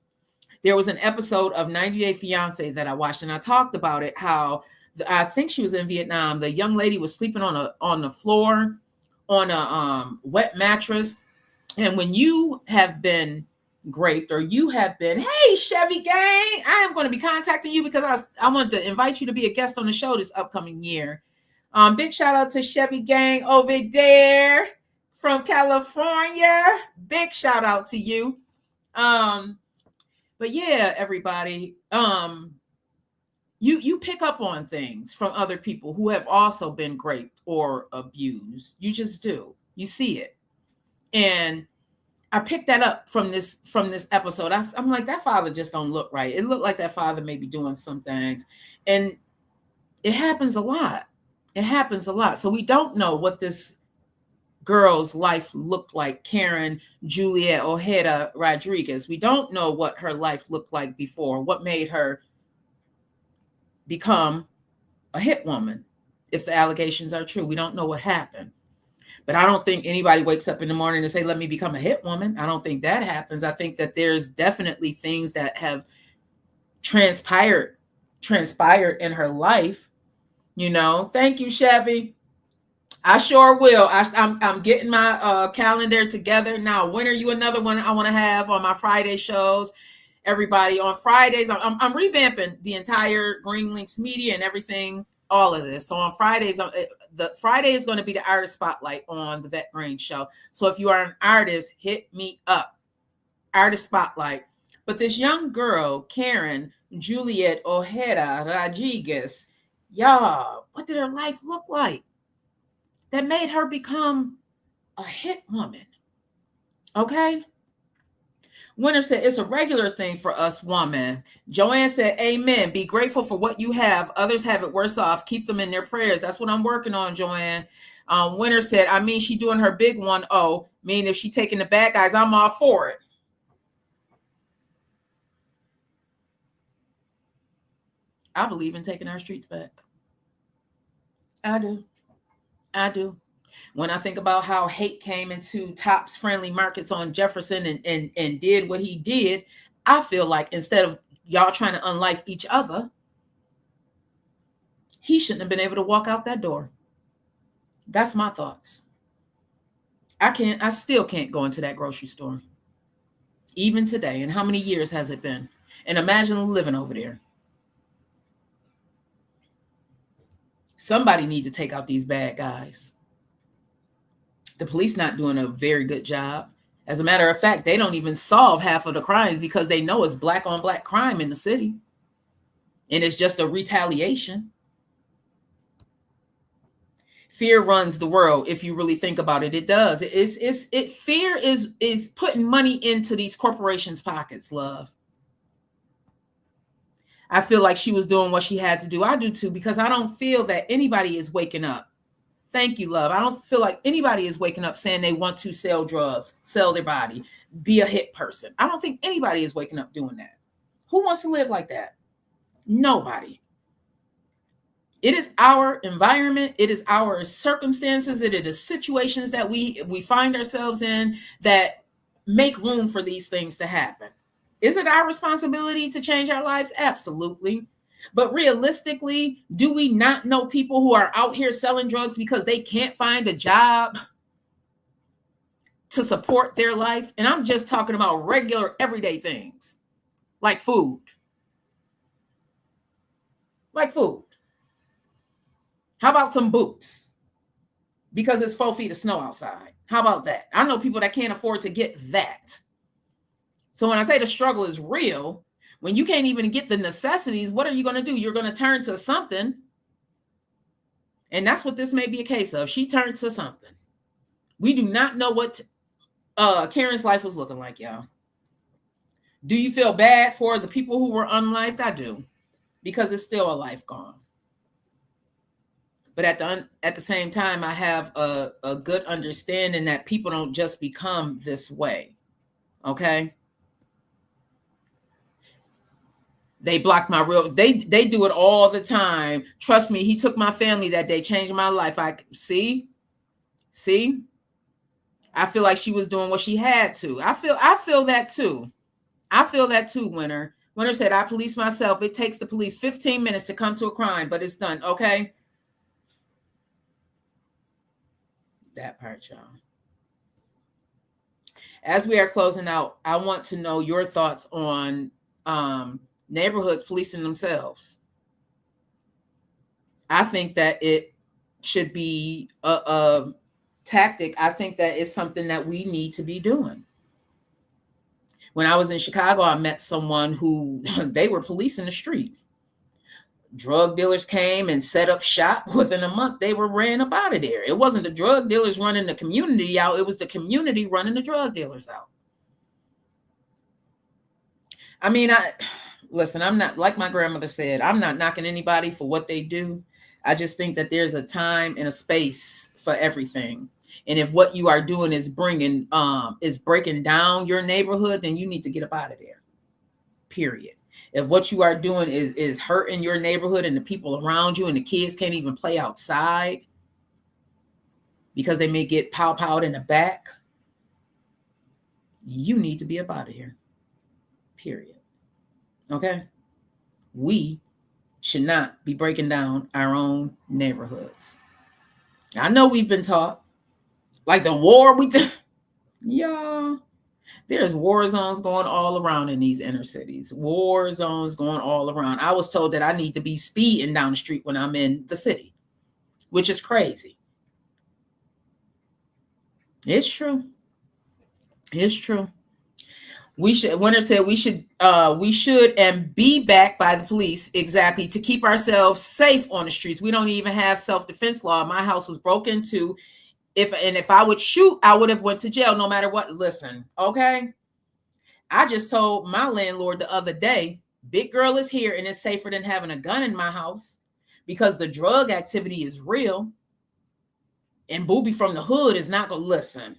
There was an episode of 90 Day Fiance that I watched, and I talked about it, how I think she was in Vietnam. The young lady was sleeping on the floor on a wet mattress. And when you have been raped or you have been, hey, Chevy Gang, I am going to be contacting you because I wanted to invite you to be a guest on the show this upcoming year. Big shout out to Chevy Gang over there from California. Big shout out to you. But yeah, everybody, you pick up on things from other people who have also been raped or abused. You just do. You see it. And I picked that up from this episode. I'm like, that father just don't look right. It looked like that father may be doing some things. And it happens a lot. It happens a lot. So we don't know what this girl's life looked like, Karen Juliet Ojeda Rodriguez. We don't know what her life looked like before, what made her become a hit woman. If the allegations are true, we don't know what happened. But I don't think anybody wakes up in the morning and say, let me become a hit woman. I don't think that happens. I think that there's definitely things that have transpired in her life. You know, thank you, Chevy. I sure will. I'm getting my calendar together now. When are you? Another one I want to have on my Friday shows. Everybody on Fridays, I'm revamping the entire Green Links media and everything. All of this. So on Fridays, the Friday is going to be the artist spotlight on the Vet Brain Show. So if you are an artist, hit me up. Artist spotlight. But this young girl, Karen Juliet Ojeda Rodriguez, y'all, what did her life look like that made her become a hit woman? Okay. Winter said, it's a regular thing for us women. Joanne said, amen. Be grateful for what you have. Others have it worse off. Keep them in their prayers. That's what I'm working on, Joanne. Winter said, I mean, she doing her big 1-0. Mean if she taking the bad guys, I'm all for it. I believe in taking our streets back. I do. When I think about how hate came into Tops Friendly Markets on Jefferson and did what he did, I feel like instead of y'all trying to unlife each other, he shouldn't have been able to walk out that door. That's my thoughts. I still can't go into that grocery store. Even today. And how many years has it been? And imagine living over there. Somebody needs to take out these bad guys. The police not doing a very good job. As a matter of fact, they don't even solve half of the crimes because they know it's black on black crime in the city. And it's just a retaliation. Fear runs the world. If you really think about it, it does. Fear is putting money into these corporations' pockets, love. I feel like she was doing what she had to do. I do too, because I don't feel that anybody is waking up. Thank you, love. I don't feel like anybody is waking up saying they want to sell drugs, sell their body, be a hit person. I don't think anybody is waking up doing that. Who wants to live like that? Nobody. It is our environment. It is our circumstances. It is situations that we find ourselves in that make room for these things to happen. Is it our responsibility to change our lives? Absolutely. But realistically, do we not know people who are out here selling drugs because they can't find a job to support their life? And I'm just talking about regular, everyday things like food. Like food. How about some boots? Because it's 4 feet of snow outside. How about that? I know people that can't afford to get that. So when I say the struggle is real, when you can't even get the necessities, what are you going to do? You're going to turn to something. And that's what this may be a case of. She turned to something. We do not know what Karen's life was looking like, y'all. Do you feel bad for the people who were unlived? I do. Because it's still a life gone. But at the same time, I have a good understanding that people don't just become this way. Okay? They blocked my real, they do it all the time. Trust me, he took my family that day, changed my life. I see. I feel like she was doing what she had to. I feel that too. I feel that too, Winter. Winter said, I police myself. It takes the police 15 minutes to come to a crime, but it's done. Okay. That part, y'all. As we are closing out, I want to know your thoughts on neighborhoods policing themselves. I think that it should be a tactic. I think that it's something that we need to be doing. When I was in Chicago, I met someone who they were policing the street. Drug dealers came and set up shop. Within a month, they were ran up out of there. It wasn't the drug dealers running the community out. It was the community running the drug dealers out. I mean, listen, I'm not, like my grandmother said, I'm not knocking anybody for what they do. I just think that there's a time and a space for everything. And if what you are doing is breaking down your neighborhood, then you need to get up out of there. Period. If what you are doing is hurting your neighborhood and the people around you, and the kids can't even play outside because they may get pow-powed in the back, you need to be up out of here. Period. Okay? We should not be breaking down our own neighborhoods. I know we've been taught, like the war y'all, there's war zones going all around in these inner cities. War zones going all around. I was told that I need to be speeding down the street when I'm in the city, which is crazy. It's true. It's true. Winter said we should and be backed by the police, exactly, to keep ourselves safe on the streets. We don't even have self-defense law. My house was broken into. If I would shoot, I would have went to jail no matter what. Listen, okay? I just told my landlord the other day, big girl is here and it's safer than having a gun in my house because the drug activity is real. And Booby from the hood is not going to listen.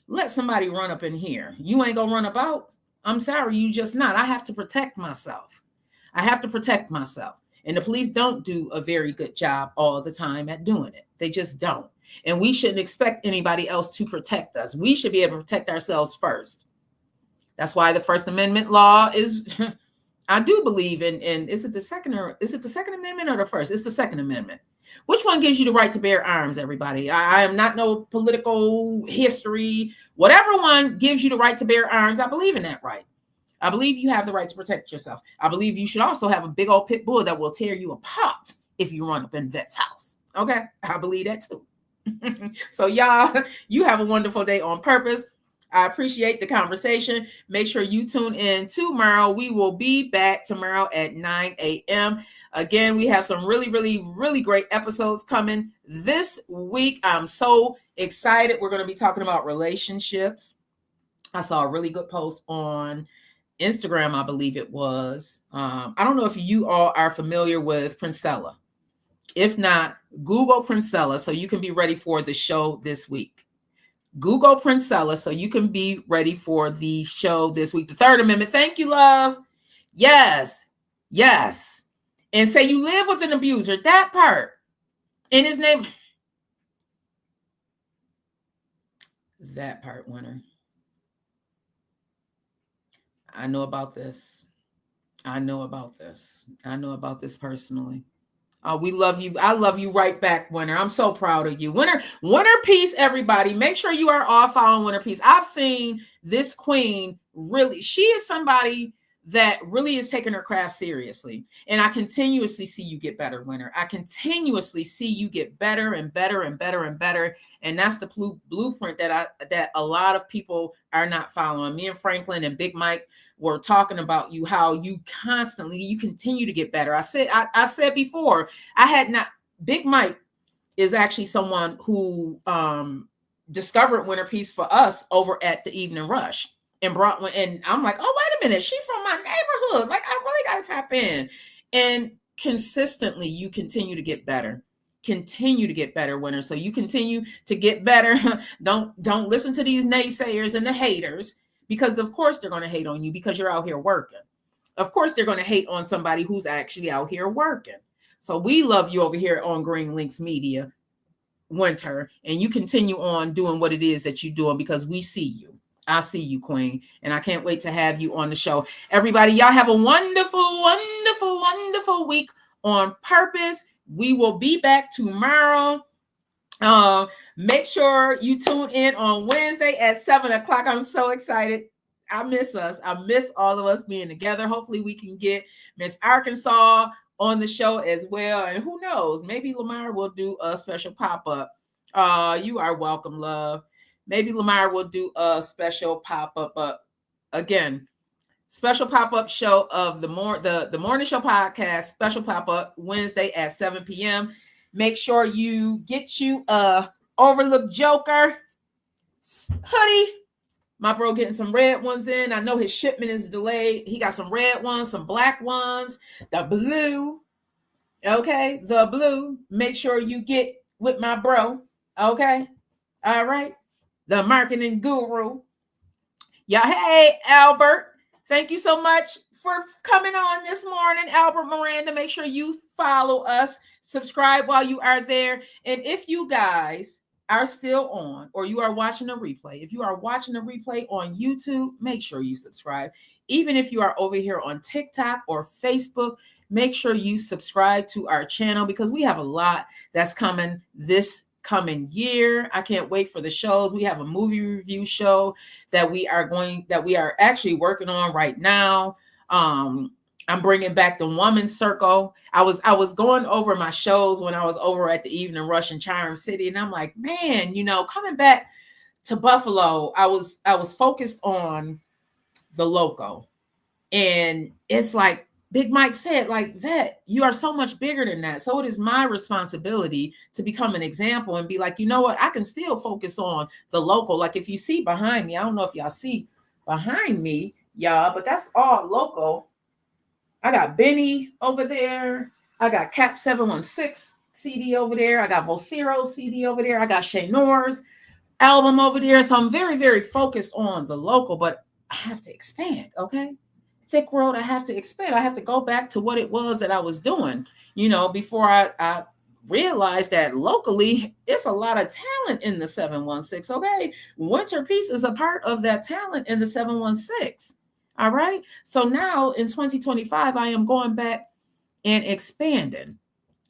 Let somebody run up in here. You ain't going to run up out. I'm sorry, you just not. I have to protect myself. And the police don't do a very good job all the time at doing it. They just don't. And we shouldn't expect anybody else to protect us. We should be able to protect ourselves first. That's why the First Amendment law is, I do believe in is it the Second Amendment or the First? It's the Second Amendment. Which one gives you the right to bear arms, everybody? I am not no political history. Whatever one gives you the right to bear arms, I believe in that right. I believe you have the right to protect yourself. I believe you should also have a big old pit bull that will tear you apart if you run up in Vet's house. Okay? I believe that too. So y'all, you have a wonderful day on purpose. I appreciate the conversation. Make sure you tune in tomorrow. We will be back tomorrow at 9 a.m. Again, we have some really, really, really great episodes coming this week. I'm so excited. We're going to be talking about relationships. I saw a really good post on Instagram, I believe it was. I don't know if you all are familiar with Princella. If not, Google Princella so you can be ready for the show this week. Google Princella so you can be ready for the show this week. The Third Amendment. Thank you, love. Yes. Yes. And say you live with an abuser. That part. In his name. That part, Winter. I know about this. I know about this. I know about this personally. We love you. I love you right back, Winter. I'm so proud of you. Winter Peace, everybody. Make sure you are all following Winter Peace. I've seen this queen really. She is somebody that really is taking her craft seriously. And I continuously see you get better, Winter. I continuously see you get better and better and better and better. And that's the blueprint that a lot of people are not following. Me and Franklin and Big Mike were talking about you, how you continue to get better. I said before, Big Mike is actually someone who discovered Winter Peace for us over at the Evening Rush and and I'm like, oh, wait a minute, she from my neighborhood. Like, I really got to tap in. And consistently, you continue to get better. Continue to get better, Winter. So you continue to get better. Don't listen to these naysayers and the haters. Because of course they're going to hate on you because you're out here working. Of course they're going to hate on somebody who's actually out here working. So we love you over here on Green Links Media, Winter, and you continue on doing what it is that you're doing because we see you. I see you, Queen, and I can't wait to have you on the show. Everybody, y'all have a wonderful, wonderful, wonderful week on purpose. We will be back tomorrow. Make sure you tune in on Wednesday at 7:00. I'm so excited. I miss us. I miss all of us being together. Hopefully we can get Miss Arkansas on the show as well. And who knows, maybe Lamar will do a special pop-up. You are welcome, love. Maybe Lamar will do a special pop-up. But again, special pop-up show of the Morning Show podcast, special pop-up Wednesday at 7 p.m. Make sure you get you a Overlook Joker hoodie. My bro getting some red ones in. I know his shipment is delayed. He got some red ones, some black ones, the blue. Okay, the blue. Make sure you get with my bro. Okay, all right. The marketing guru. Yeah, hey, Albert. Thank you so much for coming on this morning, Albert Miranda. Make sure you follow us, subscribe while you are there. And if you guys are still on or you are watching a replay, if you are watching a replay on YouTube, make sure you subscribe. Even if you are over here on TikTok or Facebook, make sure you subscribe to our channel because we have a lot that's coming this coming year. I can't wait for the shows. We have a movie review show that we are actually working on right now. I'm bringing back the Woman's Circle. I was going over my shows when I was over at the Evening Rush in Charm City, and I'm like, man, coming back to Buffalo, I was focused on the loco, and it's like Big Mike said, like, that you are so much bigger than that. So it is my responsibility to become an example and be like, you know what? I can still focus on the local. Like if you see behind me, I don't know if y'all see behind me, y'all, but that's all local. I got Benny over there. I got Cap 716 CD over there. I got Vocero CD over there. I got Shay Nor's album over there. So I'm very, very focused on the local, but I have to expand, okay? Thick world, I have to expand. I have to go back to what it was that I was doing, before I realized that locally, it's a lot of talent in the 716, okay? Winter Peace is a part of that talent in the 716. All right. So now in 2025, I am going back and expanding.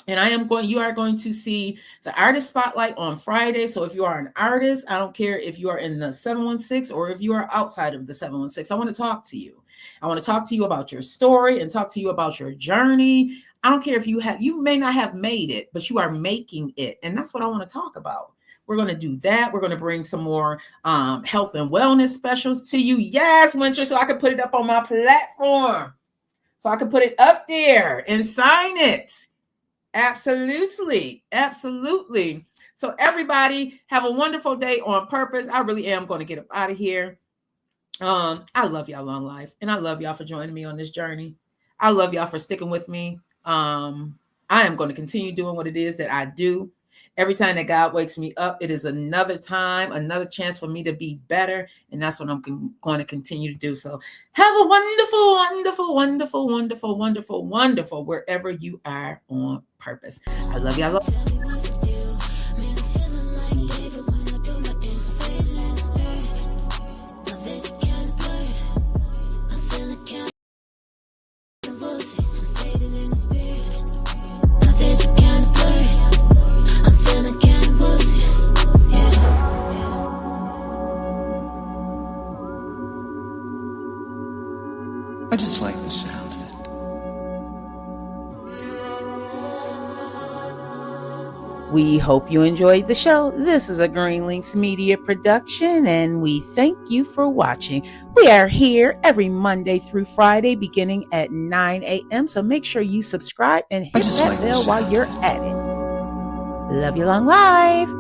And you are going to see the artist spotlight on Friday. So if you are an artist, I don't care if you are in the 716 or if you are outside of the 716, I want to talk to you. I want to talk to you about your story and talk to you about your journey. I don't care if you may not have made it, but you are making it. And that's what I want to talk about. We're going to do that. We're going to bring some more health and wellness specials to you. Yes, Winter, so I can put it up on my platform. So I can put it up there and sign it. Absolutely. Absolutely. So everybody have a wonderful day on purpose. I really am going to get up out of here. I love y'all, long life. And I love y'all for joining me on this journey. I love y'all for sticking with me. I am going to continue doing what it is that I do. Every time that God wakes me up, it is another time, another chance for me to be better. And that's what I'm going to continue to do. So have a wonderful, wonderful, wonderful, wonderful, wonderful, wonderful, wherever you are on purpose. I love y'all. I just like the sound of it. We hope you enjoyed the show. This is a Green Links Media production, and we thank you for watching. We are here every Monday through Friday, beginning at 9 a.m. So make sure you subscribe and hit that bell while you're at it. Love you long life.